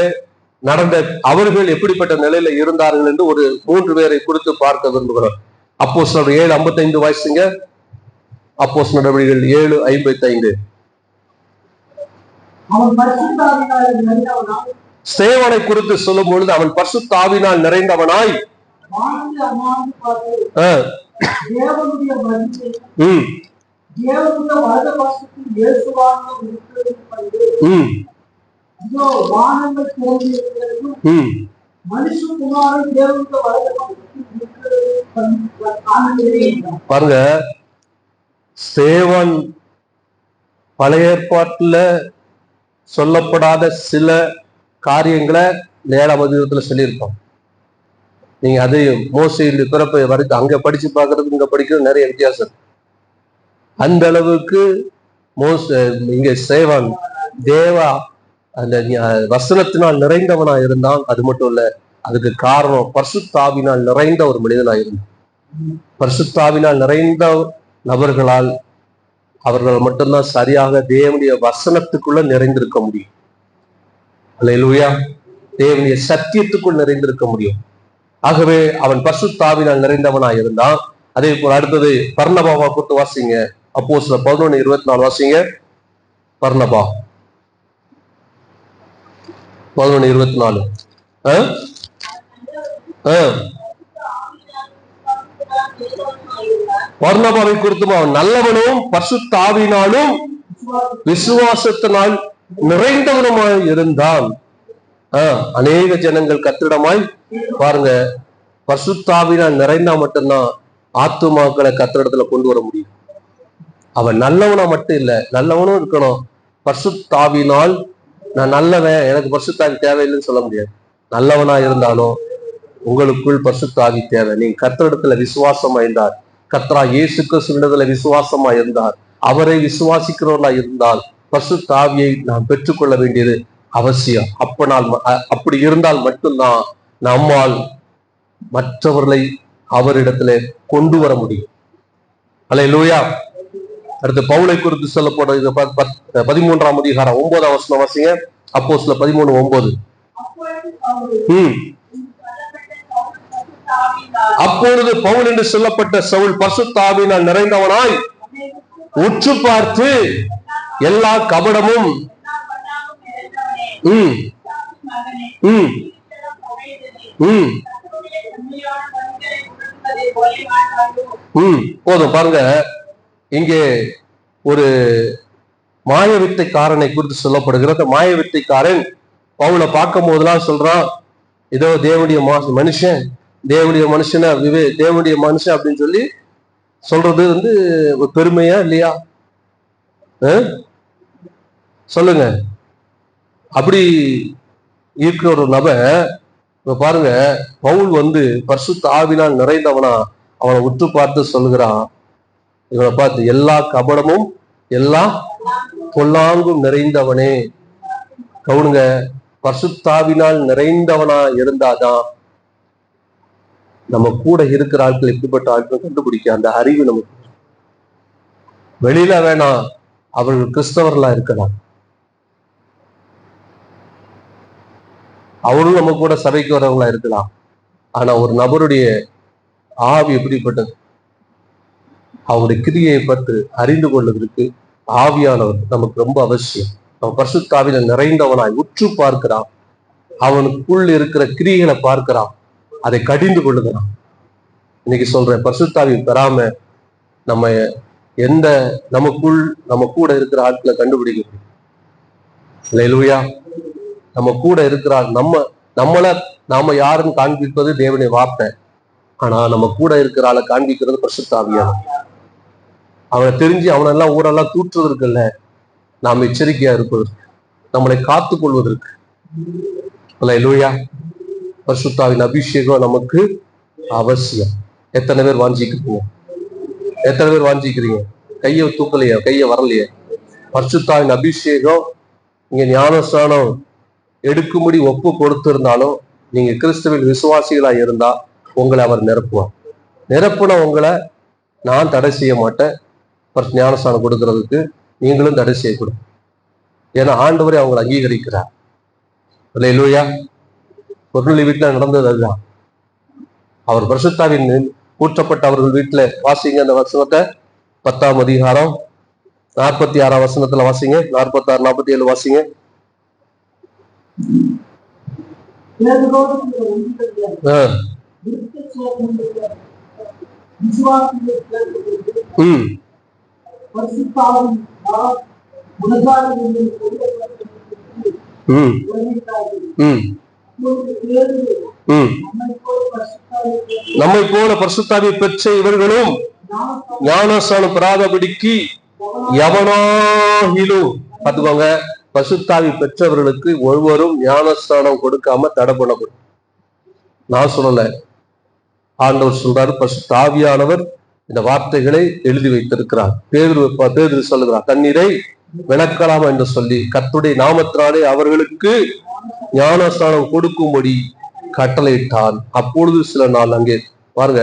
நடந்த, அவர்கள் எப்படிப்பட்ட நிலையில இருந்தார்கள் என்று ஒரு 3 பேரை குறித்து பார்க்க விரும்புகிறோம். அப்போஸ்தலர் 7:55 வாசிங்க. அப்போஸ்தலர் நடவடிக்கைகள் 7:55. ஸ்தேவானை குறித்து சொல்லும் பொழுது, அவன் பரிசுத்த ஆவியினால் நிறைந்தவனாய் பாருங்க. ஸ்தேவான் பழைய ஏற்பாட்டுல சொல்லப்படாத சில காரியங்களை 7ஆம் அதிகாரத்துல சொல்லியிருக்கோம். நீங்க அதையும் மோசேயுடைய பிறப்பை வரைக்கும் அங்க படிச்சு பார்க்கறதுக்கு இங்க படிக்கிறது நிறைய வித்தியாசம். அந்த அளவுக்கு இங்க ஸ்தேவான் தேவா அந்த வசனத்தினால் நிறைந்தவனா இருந்தான். அது மட்டும் இல்ல, அதுக்கு காரணம் பரிசுத்த ஆவியினால் நிறைந்த ஒரு மனிதனா இருந்தான். பரிசுத்த ஆவியினால் நிறைந்த நபர்களால் அவர்கள் மட்டும்தான் சரியாக தேவனுடைய வசனத்துக்குள்ள நிறைந்திருக்க முடியும். அல்லேலூயா. தேவனுடைய சத்தியத்துக்குள் நிறைந்திருக்க முடியும். ஆகவே அவன் பரிசுத்த ஆவியினால் நிறைந்தவனாய் இருந்தான். அதே போல அடுத்தது பர்னபாவை கொடுத்து வாசிங்க. அப்போஸ்தலர் 11:24 வாசிங்க. பர்னபா 11:24. பர்னபாவை குறித்தும் அவன் நல்லவனும் பரிசுத்த ஆவியினாலும் விசுவாசத்தினால் நிறைந்தவனுமாய் இருந்தான். அநேக ஜனங்கள் கர்த்தரிடமாய் பாருங்க, பரிசுத்த ஆவியினால் நிறைந்தா மட்டும்தான் ஆத்துமாக்களை கர்த்தரிடத்துல கொண்டு வர முடியும். அவன் நல்லவனா மட்டும் இல்ல, நல்லவனும் இருக்கணும். பரிசுத்த ஆவியினால் நான் நல்லவன், எனக்கு பரிசுத்த ஆவி தேவையில்லைன்னு சொல்ல முடியாது. நல்லவனா இருந்தாலும் உங்களுக்குள் பரிசுத்த ஆவி தேவை. நீங்க கர்த்தரிடத்துல விசுவாசமா இருந்தார், கர்த்தரா இயேசு கிறிஸ்துவிடத்துல விசுவாசமா இருந்தார், அவரை விசுவாசிக்கிறவர்களா இருந்தால் பரிசுத்த ஆவியை நாம் பெற்றுக்கொள்ள வேண்டியது அவசியம். அப்படி இருந்தால் மட்டும்தான் நம்மால் மற்றவர்களை அவரிடத்துல கொண்டு வர முடியும். அல்லேலூயா. அடுத்து பவுலை குறித்து சொல்லப்படுறது 13ஆம் அதிகாரம் 9ஆம் வசனம் வாசிங்க. அப்போஸ்தலர் 13:9. அப்பொழுது பவுல் என்று சொல்லப்பட்ட சவுல் பரிசுத்த ஆவியினால் நிறைந்தவனாய் உற்று பார்த்து எல்லா கபடமும் போதும். பாருங்க, இங்கே ஒரு மாய வித்தைக்காரனை குறித்து சொல்லப்படுகிறது. மாய வித்தைக்காரன் பவுலை பார்க்கும் போதெல்லாம் சொல்றான், இதோ தேவனுடைய மனுஷன், தேவனுடைய மனுஷன தேவனுடைய மனுஷன் அப்படின்னு சொல்லி சொல்றது ஒரு பெருமையா இல்லையா? சொல்லுங்க. அப்படி இருக்கிற ஒரு நபர் இப்ப பாருங்க, பவுல் பரிசுத்த ஆவியினால் நிறைந்தவனா அவனை உற்று பார்த்து சொல்லுகிறான், இவனை பார்த்து எல்லா கபடமும் எல்லா பொல்லாங்கும் நிறைந்தவனே. கவுனுங்க, பரிசுத்த ஆவியினால் நிறைந்தவனா இருந்தாதான் நம்ம கூட இருக்கிற ஆட்கள் எப்படிப்பட்ட ஆட்கள் கண்டுபிடிக்க அந்த அறிவு நமக்கு. வெளியில வேணாம், அவர்கள் கிறிஸ்தவர்களா இருக்கலாம், அவரும் நம்ம கூட சபைக்கு வரவங்களா இருக்கலாம். ஆனா ஒரு நபருடைய ஆவி எப்படிப்பட்டது, அவருடைய கிரியை பற்றி அறிந்து கொள்வதற்கு ஆவியானவர் நமக்கு ரொம்ப அவசியம். அவன் பரிசுத்த ஆவியில நிறைந்தவனாய் உற்று பார்க்கிறான், அவனுக்குள் இருக்கிற கிரியைகளை பார்க்கிறான், அதை கடிந்து கொள்ளுகிறான். இன்னைக்கு சொல்றேன், பரிசுத்த ஆவி பெறாம நம்ம நம்ம கூட இருக்கிற ஆட்களை கண்டுபிடிக்க முடியும். அல்லேலூயா. நம்ம கூட இருக்கிறார், நாம யாருன்னு காண்பிப்பது தேவனுடைய வார்த்தை. ஆனா நம்ம கூட இருக்கிற ஆளை காண்பிக்கிறது பரிசுத்த ஆவியானவர். அவனை தெரிஞ்சு அவனெல்லாம் ஊரெல்லாம் தூற்றுவதற்கு இல்ல, நாம் எச்சரிக்கையா இருப்பதற்கு, நம்மளை காத்துக் கொள்வதற்கு. அல்லேலூயா. பரிசுத்த ஆவியின் அபிஷேகம் நமக்கு அவசியம். எத்தனை பேர் வாஞ்சிக்கிறீங்க? எத்தனை பேர் வாஞ்சிக்கிறீங்க? கையை தூக்கலையா? கையை வரலையே? பரிசுத்த ஆவியின் அபிஷேகம் இங்க ஞானஸ்நானம் எடுக்கும்படி ஒப்பு கொடுத்திருந்தாலும் நீங்க கிறிஸ்துவின் விசுவாசிகளா இருந்தா உங்களை அவர் நிரப்புவார். நிரப்புன உங்களை நான் தடை செய்ய மாட்டேன். ஞானஸ்நானம் கொடுக்கறதுக்கு நீங்களும் தடை செய்யக்கூடாது. ஏன்னா ஆண்டவரே அவங்களை அங்கீகரிக்கிறார். அல்லேலூயா. பொருளி வீட்டுல நடந்தது அதுதான். அவர் பரிசுத்தாவின் ஊற்றப்பட்ட அவர்கள் வீட்டுல வாசிங்க அந்த வசனத்தை. 10ஆம் அதிகாரம் 46ஆம் வசனத்துல வாசிங்க. 46, 47 வாசிங்க. நம்மை போல பரிசுத்தாவியை பெற்ற இவர்களும் ஞானஸ்நானம் பெறாதபடிக்கு எவனாகிலும், பார்த்துக்கோங்க, பரிசுத்தாவி பெற்றவர்களுக்கு ஒருவரும் ஞானஸ்நானம் கொடுக்காம தடை பண்ணப்படும். நான் சொல்லல, ஆண்டவர் சொல்றாரு. பரிசுத்த ஆவியானவர் இந்த வார்த்தைகளை எழுதி வைத்திருக்கிறார். பேதுரு சொல்லுகிறார், தண்ணீரை விளக்கலாம் என்று சொல்லி கர்த்தருடைய நாமத்தினாலே அவர்களுக்கு ஞானஸ்நானம் கொடுக்கும்படி கட்டளையிட்டான். அப்பொழுது சில நாள் அங்கே பாருங்க,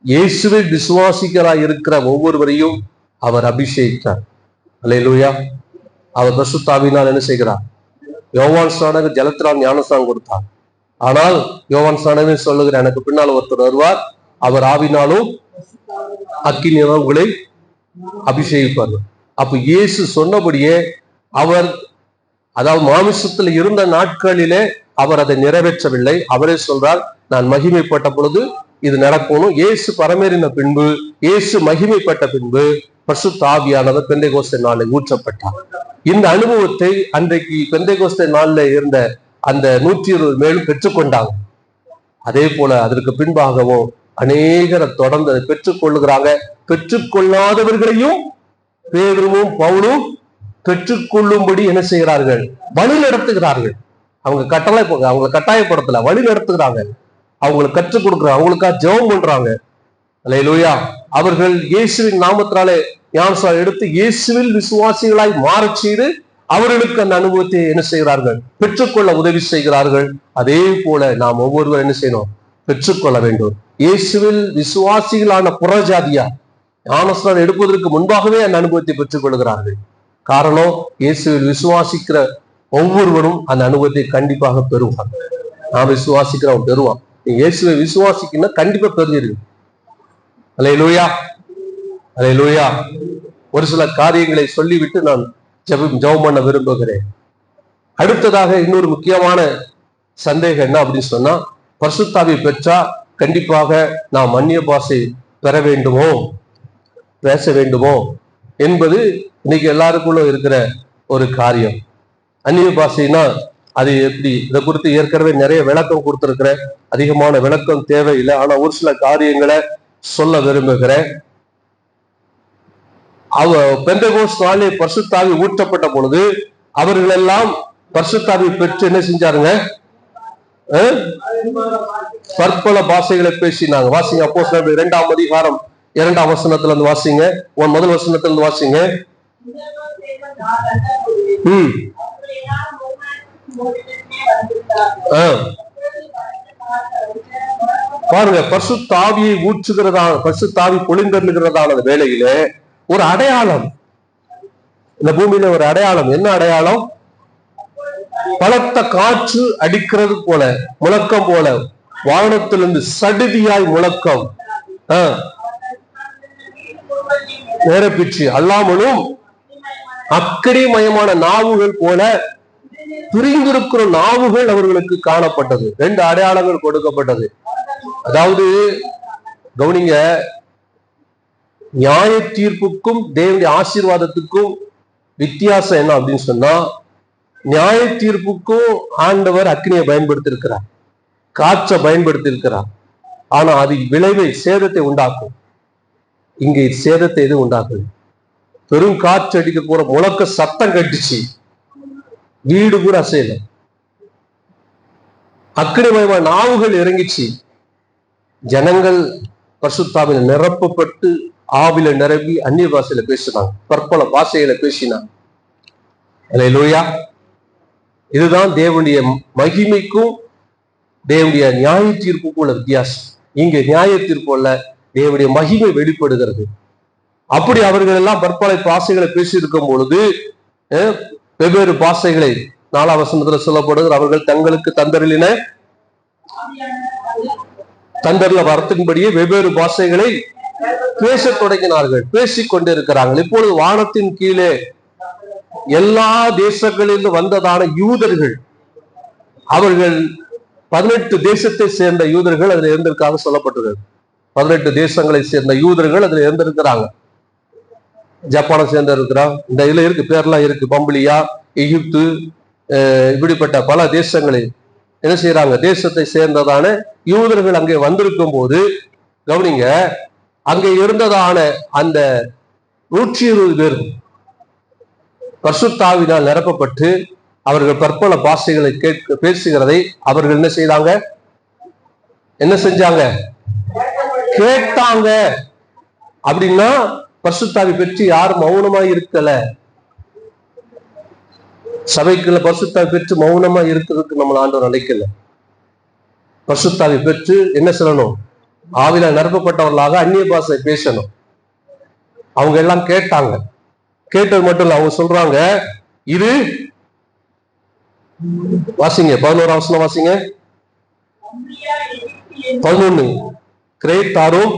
இயேசுவை விசுவாசிக்கராய் இருக்கிற ஒவ்வொருவரையும் அவர் அபிஷேகித்தார். அல்லேலூயா. அவர் பரிசுத்த ஆவியினால் என்ன செய்கிறார்? யோவான் ஸ்நானகர் ஜலத்தினால் ஞானஸ்நானம் கொடுத்தார். ஆனால் யோவான் ஸ்நானமே சொல்லுகிற, எனக்கு பின்னால் ஒருத்தர் வருவார், அவர் ஆவினாலும் அக்கினியாலும் உங்களை அபிஷேகிப்பார். அப்ப இயேசு சொன்னபடியே அவர், அதாவது மாமிசத்துல இருந்த நாட்களிலே அவர் அதை நிறைவேற்றவில்லை. அவரே சொல்றார், நான் மகிமைப்பட்ட பொழுது இது நடக்கணும். இயேசு பரமேறின பின்பு, இயேசு மகிமைப்பட்ட பின்பு பரிசுத்த ஆவியானவர் பெந்தைகோஸ்தே நாளில் ஊற்றப்பட்டார். இந்த அனுபவத்தை அன்றைக்கு பெந்தைகோஸ்தே நாளில் இருந்த அந்த 120 மேலும் பெற்றுக்கொண்டாங்க. அதே போல அதற்கு பின்பாகவும் அநேகரை தொடர்ந்து அதை பெற்றுக்கொள்ளுகிறாங்க. பெற்றுக்கொள்ளாதவர்களையும் பேதுருவும் பவுலும் பெற்றுக்கொள்ளும்படி என்ன செய்கிறார்கள்? வழி நடத்துகிறார்கள். அவங்களை கட்டாயப்படுத்தல, வழி நடத்துகிறாங்க. அவங்களுக்கு கற்றுக் கொடுக்குறாங்க, அவங்களுக்காக ஜெபம் பண்றாங்க. அல்லேலூயா. அவர்கள் இயேசுவின் நாமத்தினாலே ஞானஸ்நானம் எடுத்து இயேசுவில் விசுவாசிகளாய் மாறச் செய்து அவர்களுக்கு அந்த அனுபவத்தை என்ன செய்கிறார்கள்? பெற்றுக்கொள்ள உதவி செய்கிறார்கள். அதே போல நாம் ஒவ்வொருவரும் என்ன செய்யணும்? பெற்றுக்கொள்ள வேண்டும். இயேசுவில் விசுவாசிகளான புறஜாதியார் ஞானஸ்நானம் எடுப்பதற்கு முன்பாகவே அந்த அனுபவத்தை பெற்றுக் கொள்கிறார்கள். காரணம், இயேசுவில் விசுவாசிக்கிற ஒவ்வொருவரும் அந்த அனுபவத்தை கண்டிப்பாக பெறுவார். நான் விசுவாசிக்கிறவன் பெறுவான். நீ இயேசுவை விசுவாசிக்கணும், கண்டிப்பா பெறுவீர்கள். அல்லேலூயா, அல்லேலூயா. ஒரு சில காரியங்களை சொல்லிவிட்டு நான் ஜெபம் பண்ண விரும்புகிறேன். அடுத்ததாக இன்னொரு முக்கியமான சந்தேகம் என்ன அப்படின்னு சொன்னா, பரிசுத்த ஆவியை பெற்றா கண்டிப்பாக நாம் அந்நிய பாஷை பெற வேண்டுமோ, பேச வேண்டுமோ என்பது இன்னைக்கு எல்லாருக்குள்ள இருக்கிற ஒரு காரியம். அந்நிய பாஷைனா அது எப்படி? இதை குறித்து ஏற்கனவே நிறைய விளக்கம் கொடுத்திருக்கிறேன். அதிகமான விளக்கம் தேவையில்லை. ஆனா ஒரு சில காரியங்களை சொல்ல விரும்புகிறேன். பெந்தெகோஸ்து நாளில் பரிசுத்த ஆவி ஊற்றப்பட்ட பொழுது அவர்கள் எல்லாம் பரிசுத்த ஆவி பெற்று என்ன செஞ்சாருங்க? பற்பல பாஷைகளை பேசினாங்க. வாசிங்க, அப்போஸ்தலர் 2ஆம் அதிகாரம் 2ஆம் வசனத்துல இருந்து வாசிங்க. முதல் வசனத்துல இருந்து வாசிங்க. பாருங்க, பரிசுத்த ஆவியை ஊற்றுகிறதா, பரிசுத்த ஆவி பொழிந்தருளுகிறதான வேளையிலே ஒரு அடையாளம், இந்த பூமியில ஒரு அடையாளம். என்ன அடையாளம்? பலத்த காற்று அடிக்கிறது போல, முழக்கம் போல, வானத்திலிருந்து சடுதியாய் முழக்கம் நேரப்பிச்சு அல்லாமலும் அக்கினிமயமான நாவுகள் போல பிரிந்திருக்கிற நாவுகள் அவர்களுக்கு காணப்பட்டது. 2 அடையாளங்கள் கொடுக்கப்பட்டது. அதாவது கவனிங்க, நியாய தீர்ப்புக்கும் தேவனுடைய ஆசீர்வாதத்துக்கும் வித்தியாசம் என்ன அப்படின்னு சொன்னா, நியாய தீர்ப்புக்கும் ஆண்டவர் அக்னியை பயன்படுத்தி இருக்கிறார், காற்றை பயன்படுத்தி இருக்கிறார். ஆனா அது விளைவை, சேதத்தை உண்டாக்கும். இங்கே சேதத்தை எது உண்டாக்குது? பெரும் காற்று அடிக்க போற முழக்க சத்தம் கட்டுச்சு, வீடு கூட அசையல. அக்கினிமயமான நாவுகள் இறங்கிச்சு. ஜனங்கள் பரிசுத்தாவில நிரப்பப்பட்டு ஆவில நிரம்பி அந்நிய பாஷையில பேசினாங்க, பற்பல பாஷைகளை பேசினாங்க. அல்லேலூயா. இதுதான் தேவனுடைய மகிமைக்கும் தேவனுடைய நியாய தீர்ப்புக்கும் உள்ள வித்தியாசம். இங்க நியாய தீர்ப்பு அல்ல, தேவனுடைய மகிமை வெளிப்படுகிறது. அப்படி அவர்கள் எல்லாம் பற்பல பாஷைகளை பேசி இருக்கும் பொழுது வெவ்வேறு பாஷைகளை 4ஆம் வசனத்துல சொல்லப்படுகிற, அவர்கள் தங்களுக்கு தந்தர்ல வரத்தின்படியே வெவ்வேறு பாஷைகளை பேச தொடங்கினார்கள், பேசிக் கொண்டிருக்கிறார்கள். இப்பொழுது வானத்தின் கீழே எல்லா தேசங்களிலும் வந்ததான யூதர்கள், அவர்கள் 18 தேசத்தை சேர்ந்த யூதர்கள் அதுல இருந்திருக்காங்க சொல்லப்பட்டிருக்கிறது. 18 தேசங்களை சேர்ந்த யூதர்கள் அதுல இருந்திருக்கிறாங்க. ஜப்பானை சேர்ந்த இருக்கிறான், இந்த இதுல இருக்கு, பேர்லாம் இருக்கு, பம்பிளியா, எகிப்து, இப்படிப்பட்ட பல தேசங்களை என்ன செய்யறாங்க, தேசத்தை சேர்ந்ததான யூதர்கள் அங்கே வந்திருக்கும் போது கவனிங்க, அங்கே இருந்ததான அந்த 120 பேர் பரிசுத்த ஆவியினால் நிரப்பப்பட்டு அவர்கள் பற்பல பாஷைகளை பேசுகிறதை அவர்கள் என்ன செய்தாங்க, என்ன செஞ்சாங்க, கேட்டாங்க. அப்படின்னா பரிசுத்த ஆவி பெற்று யாரும் மௌனமா இருக்கல. சபைக்குள்ள பரிசுத்த ஆவி பெற்று மௌனமா இருக்கிறதுக்கு நம்ம ஆண்டவர் அழைக்கல. பரிசுத்த ஆவி பெற்று என்ன சொல்லணும், ஆவில நிரப்பப்பட்டவர்களாக அந்நிய பாஷை பேசணும். அவங்க எல்லாம் கேட்டாங்க. கேட்டது மட்டும் இல்ல, அவங்க சொல்றாங்க, இது வாசிங்க 11ஆம் வசனம் வாசிங்க. 11 கிரேத்தாரும்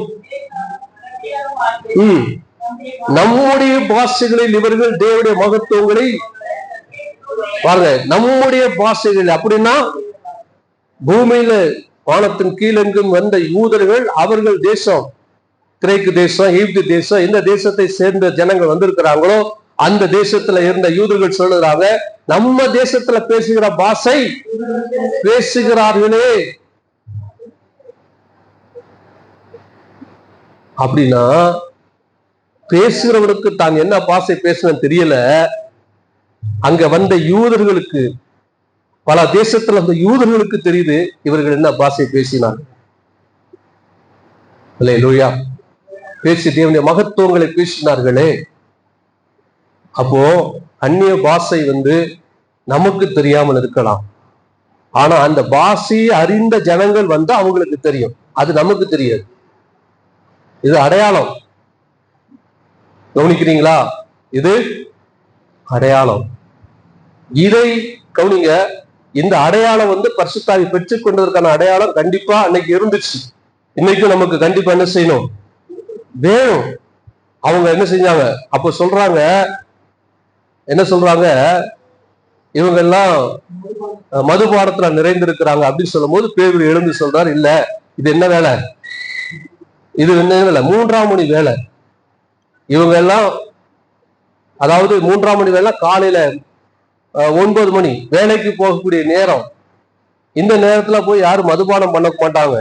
நம்முடைய பாஷைகளில் இவர்கள் தேவனுடைய மகத்துவங்களை பாருங்க. நம்முடைய பாஷைகள் அப்படின்னா பூமியில வானத்தின் கீழெங்கும் வந்த யூதர்கள், அவர்கள் தேசம் கிரேக்கு தேசம், ஈப்து தேசம், எந்த தேசத்தை சேர்ந்த ஜனங்கள் வந்திருக்கிறாங்களோ அந்த தேசத்துல இருந்த யூதர்கள் சொல்லுறாங்க, நம்ம தேசத்துல பேசுகிற பாஷை பேசுகிறார்களே. அப்படின்னா பேசுகிறவனுக்கு தான் என்ன பாஷை பேசணும்னு தெரியல. அங்க வந்த யூதர்களுக்கு, பல தேசத்துல அந்த யூதர்களுக்கு தெரியுது இவர்கள் என்ன பாஷை பேசினார். அல்லேலூயா. பேசி தேவனுடைய மகத்துவங்களை பேசினார்களே. அப்போ அந்நிய பாஷை நமக்கு தெரியாமல் இருக்கலாம், ஆனா அந்த பாஷையை அறிந்த ஜனங்கள் அவங்களுக்கு தெரியும், அது நமக்கு தெரியாது. இது அடையாளம். கவனிக்கிறீங்களா? இது அடையாளம். இதை கவனிங்க. இந்த அடையாளம் பரிசுத்தாவி பெற்றுக் கொண்டதற்கான அடையாளம் கண்டிப்பா அன்னைக்கு இருந்துச்சு. இன்னைக்கும் நமக்கு கண்டிப்பா என்ன செய்யணும்? வேணும். அவங்க என்ன செஞ்சாங்க? அப்ப சொல்றாங்க, என்ன சொல்றாங்க? இவங்க எல்லாம் மதுபானத்துல நிறைந்திருக்கிறாங்க அப்படின்னு சொல்லும் போது பேதுரு எழுந்து சொல்றாரு, இல்ல, இது என்ன வேலை? இது என்ன வேலை? 3ஆம் மணி வேலை. இவங்க எல்லாம், அதாவது 3ஆம் மணி வேலை காலையில 9 மணி வேலைக்கு போகக்கூடிய நேரம். இந்த நேரத்துல போய் யாரும் மதுபானம் பண்ண மாட்டாங்க.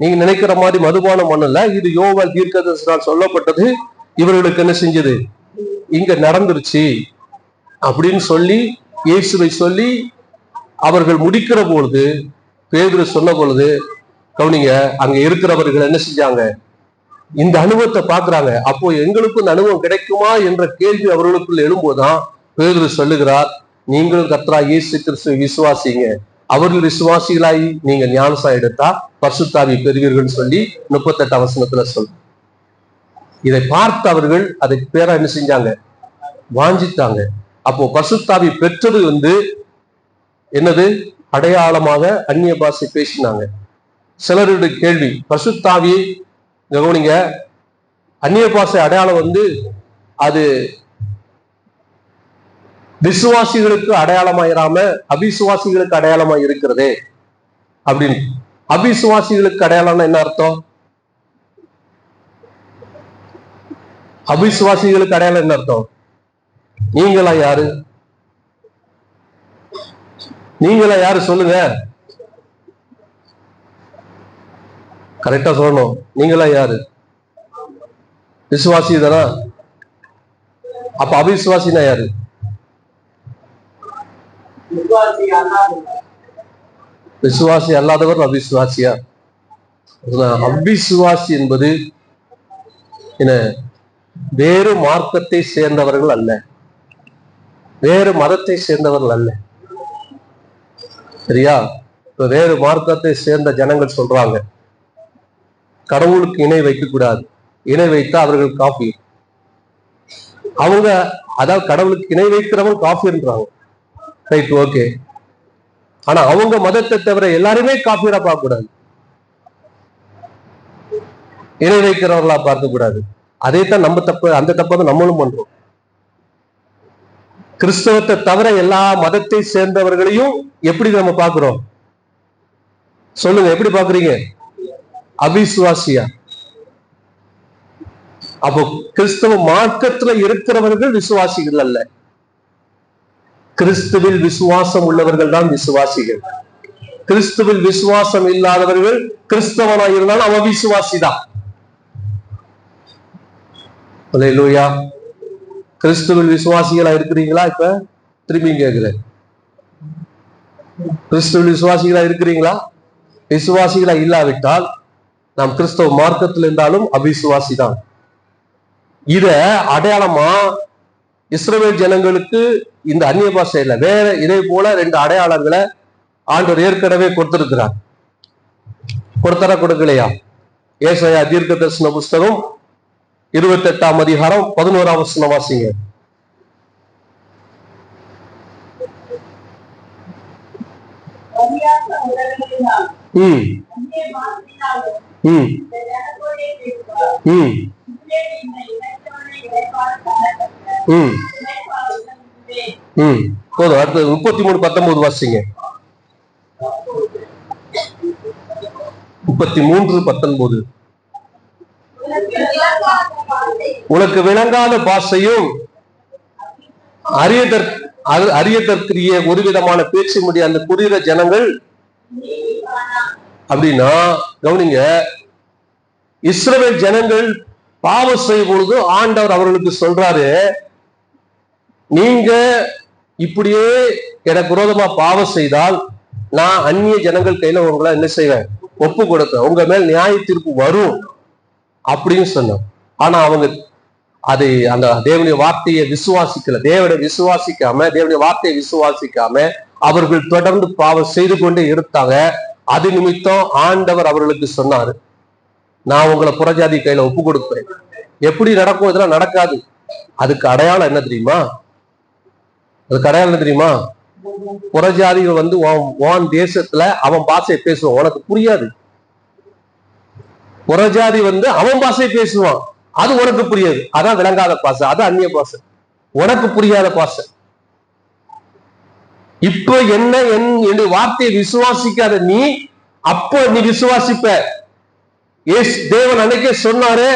நீங்க நினைக்கிற மாதிரி மதுபானம் பண்ணல. இது யோவான் தீர்க்கதரிசியால் சொல்லப்பட்டது இவர்களுக்கு என்ன செஞ்சது? இங்க நடந்துருச்சு அப்படின்னு சொல்லி இயேசுவை சொல்லி அவர்கள் முடிக்கிற பொழுது, பேதுரு சொன்ன பொழுது, கவனிங்க, அங்க இருக்கிறவர்கள் என்ன செஞ்சாங்க? இந்த அனுபவத்தை பாக்குறாங்க. அப்போ எங்களுக்கும் இந்த அனுபவம் கிடைக்குமா என்ற கேள்வி அவர்களுக்குள்ள எழும்போதுதான் பேதுரு சொல்லுகிறார், நீங்களும் கர்த்தராகிய இயேசு கிறிஸ்துவை விசுவாசிங்க, அவர்கள் விசுவாசிகளாய் நீங்க ஞானசாயம் எடுத்தா பரிசுத்தாவி பெறுவீர்கள் சொல்லி 38 வசனத்துல சொல்லு. இதை பார்த்து அவர்கள் அதை பேரா என்ன செஞ்சாங்க? வாஞ்சித்தாங்க. அப்போ பரிசுத்தாவி பெற்றது என்னது? அடையாளமாக அந்நிய பாஷை பேசினாங்க. சிலருடைய கேள்வி, பரிசுத்தாவி கவனிங்க, அந்நிய பாஷை அடையாளம் அது விசுவாசிகளுக்கு அடையாளமாயிராம அபிசுவாசிகளுக்கு அடையாளமா இருக்கிறதே அப்படின்னு. அபிசுவாசிகளுக்கு அடையாளம்னா என்ன அர்த்தம்? அபிசுவாசிகளுக்கு அடையாளம் என்ன அர்த்தம்? நீங்களா யாரு? நீங்களா யாரு சொல்லுங்க, கரெக்டா சொல்லணும். நீங்களா யாரு? விசுவாசி தானா? அப்ப அபிசுவாசினா யாரு? விசுவாசி அல்லாதவர் அபிசுவாசியா? அபிசுவாசி என்பது என்ன? வேறு மார்க்கத்தை சேர்ந்தவர்கள் அல்ல, வேறு மதத்தை சேர்ந்தவர்கள் அல்ல. சரியா? இப்ப வேறு மார்க்கத்தை சேர்ந்த ஜனங்கள் சொல்றாங்க, கடவுளுக்கு இணை வைக்க கூடாது, இணை வைத்தா அவர்கள் காஃபி. அவங்க அதாவது கடவுளுக்கு இணை வைக்கிறவங்க காஃபின்றாங்க. Right, okay. ஆனா அவங்க மதத்தை தவிர எல்லாருமே காஃபியரா பார்க்க கூடாது, இணை வைக்கிறவர்களா பார்க்க கூடாது. அதைத்தான் நம்ம தப்பு, அந்த தப்பை தான் நம்மளும் பண்றோம். கிறிஸ்தவத்தை தவிர எல்லா மதத்தை சேர்ந்தவர்களையும் எப்படி நம்ம பார்க்கிறோம்? சொல்லுங்க, எப்படி பாக்குறீங்க? அபிசுவாசியா? அப்போ கிறிஸ்தவ மார்க்கத்துல இருக்கிறவர்கள் விசுவாசிகள் அல்ல, கிறிஸ்துவில் விசுவாசம் உள்ளவர்கள் தான் விசுவாசிகள். கிறிஸ்துவில் விசுவாசம் இல்லாதவர்கள் கிறிஸ்தவனா இருந்தாலும் அவன் விசுவாசி தான். அல்லேலூயா. கிறிஸ்துவில் விசுவாசிகளா இருக்கிறீங்களா? இப்ப திரும்பி கேட்கிறேன், கிறிஸ்துவில் விசுவாசிகளா இருக்கிறீங்களா? விசுவாசிகளா இல்லாவிட்டால் நாம் கிறிஸ்தவ மார்க்கத்தில் இருந்தாலும் அபிசுவாசி தான். இத அடையாளமா இஸ்ரவேல் ஜனங்களுக்கு இந்த அந்நிய பாஷையில வேற இதே போல 2 அடையாளங்களை ஆண்டவர் ஏற்கனவே கொடுத்திருக்கிறார். கொடுத்தரா கொடுக்கலையா? ஏசாயா தீர்க்க தரிசன புஸ்தகம் 28ஆம் அதிகாரம் 11ஆம் வசனம் வாசிங்க. ம் ம் ம் ம் ம் போதும். அடுத்தது 33:19 வாசிங்க. 33:19. உனக்கு விளங்காத பாஷையும் அறியதற்குரிய ஒரு விதமான பேச்சு முடிய அந்த புரிகிற ஜனங்கள் அப்படின்னா, கவனிங்க, இஸ்ரவேல் ஜனங்கள் பாவம் செய்யும் பொழுது ஆண்டவர் அவர்களுக்கு சொல்றாரு, நீங்க இப்படியே எனக்கு விரோதமா பாவம் செய்தால் நான் அந்நிய ஜனங்கள் கையில உங்களை என்ன செய்வேன், ஒப்பு கொடுத்த உங்க மேல் நியாய தீர்ப்பு வரும் அப்படின்னு சொன்னோம். ஆனா அவங்க அதை அந்த தேவனுடைய வார்த்தையை விசுவாசிக்கல. தேவனுடைய வார்த்தையை விசுவாசிக்காம அவர்கள் தொடர்ந்து பாவம் செய்து கொண்டே இருந்தாங்க. அது நிமித்தம் ஆண்டவர் அவர்களுக்கு சொன்னாரு, நான் உங்களை புறஜாதி கையில ஒப்பு கொடுப்பேன். எப்படி நடக்கும்? இதெல்லாம் நடக்காது. அதுக்கு அடையாளம் என்ன தெரியுமா? புறஜாதிகள் வந்து உன் தேசத்துல அவன் பாஷையை பேசுவான், உனக்கு புரியாது. புறஜாதி வந்து அவன் பாஷையை பேசுவான், அது உனக்கு புரியாது. அதான் விளங்காத பாஷை, அது அந்நிய பாஷை, உனக்கு புரியாத பாஷை. இப்ப என்ன என் வார்த்தையை விசுவாசிக்காத நீ அப்போ நீ விசுவாசிப்ப. தேவன் அன்னைக்கே சொன்னாரு,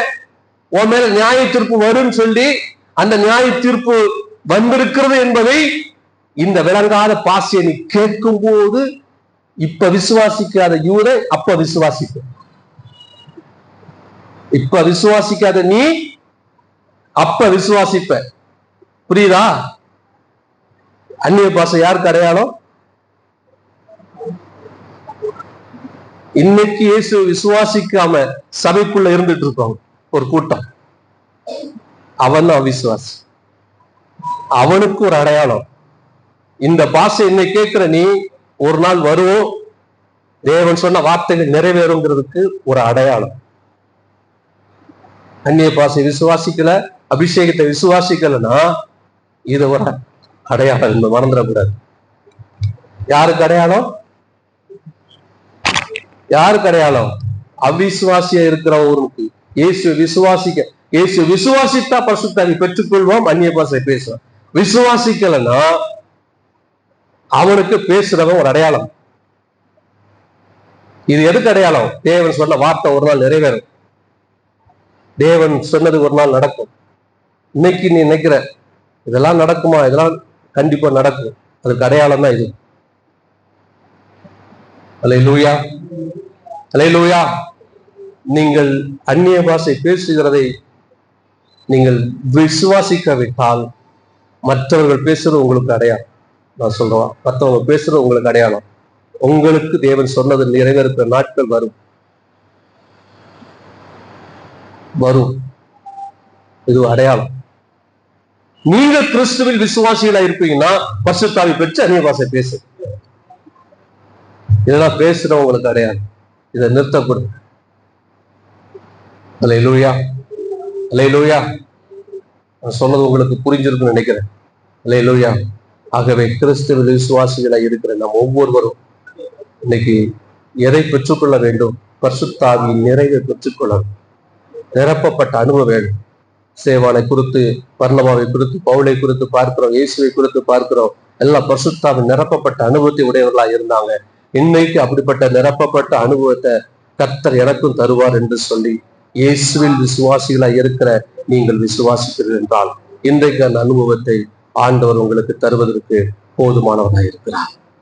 உன் மேல நியாய தீர்ப்பு வரும்னு சொல்லி, அந்த நியாய தீர்ப்பு வந்திருக்கிறது என்பதை இந்த விளங்காத பாஷையை நீ கேட்கும் போது இப்ப விசுவாசிக்காத யூதை அப்ப விசுவாசிப்ப. இப்ப விசுவாசிக்காத நீ அப்ப விசுவாசிப்ப. புரியுதா? அந்நிய பாஷை யாருக்கு அடையாளம்? இன்னைக்கு இயேசு விசுவாசிக்காம சபைக்குள்ள இருந்துட்டு இருக்கோம் ஒரு கூட்டம், அவன் அவிசுவாசி. அவனுக்கு ஒரு அடையாளம். இந்த பாஷை இன்னைக்கு கேட்கிற நீ ஒரு நாள் வரும், தேவன் சொன்ன வார்த்தைகள் நிறைவேறுங்கிறதுக்கு ஒரு அடையாளம். அந்நிய பாஷை விசுவாசிக்கல, அபிஷேகத்தை விசுவாசிக்கலன்னா இது ஒரு அடையாளம். இந்த மறந்துடக்கூடாது. யாருக்கு அடையாளம்? யாருக்கு அடையாளம்? அவிசுவாசியா இருக்கிறவருக்கு. இயேசு விசுவாசித்தா பரிசுத்தாவி பெற்றுக்கொள்வோம், அந்நிய பாஷை பேசுவோம். விசுவாசிக்கலன்னா அவனுக்கு பேசுறவன் ஒரு அடையாளம். இது எதுக்கு அடையாளம்? தேவன் சொன்ன வார்த்தை ஒரு நாள் நிறைவேறும், தேவன் சொன்னது ஒரு நாள் நடக்கும். இன்னைக்கு நீ நினைக்கிற இதெல்லாம் நடக்குமா? இதெல்லாம் கண்டிப்பா நடக்கும். அதுக்கு அடையாளம் தான் இது. அல்லேலூயா, அல்லேலூயா. நீங்கள் அந்நிய பாஷை பேசுகிறதை நீங்கள் விசுவாசிக்காவிட்டால் மற்றவர்கள் பேசுறது உங்களுக்கு அடையாளம். நான் சொல்றேன், மற்றவங்க பேசுறது உங்களுக்கு அடையாளம். உங்களுக்கு தேவன் சொன்னது நிறைவேறுகிற நாட்கள் வரும். இது அடையாளம். நீங்க கிறிஸ்துவில் விசுவாசிகளா இருப்பீங்கன்னா பரிசுத்தாவி பெற்று அந்நிய பாஷை பேசு. இதெல்லாம் பேசுறவங்களுக்கு அடையாளம். இதை நிறுத்தப்படும். அல்லேலூயா, அல்லேலூயா. நான் சொன்னது உங்களுக்கு புரிஞ்சிருக்குன்னு நினைக்கிறேன். அல்லேலூயா. ஆகவே கிறிஸ்துவில் விசுவாசிகளா இருக்கிற நாம் ஒவ்வொருவரும் இன்னைக்கு எதை பெற்றுக்கொள்ள வேண்டும்? பரிசுத்தாவியின் நிறைவை பெற்றுக்கொள்ள நிரப்பப்பட்ட அனுபவம் வேணும். சேவானை குறித்து, பர்னபாவை குறித்து, பவுலை குறித்து பார்க்கிறோம், இயேசுவை குறித்து பார்க்கிறோம். எல்லாம் பரிசுத்தாவின் நிரப்பப்பட்ட அனுபவத்தை உடையவர்களா இருந்தாங்க. இன்னைக்கு அப்படிப்பட்ட நிரப்பப்பட்ட அனுபவத்தை கர்த்தர் எனக்கும் தருவார் என்று சொல்லி, இயேசுவில் விசுவாசிகளா இருக்கிற நீங்கள் விசுவாசிக்கிறீர்கள் என்றால் இன்றைக்கு அந்த அனுபவத்தை ஆண்டவர் உங்களுக்கு தருவதற்கு போதுமானவராக இருக்கிறார்.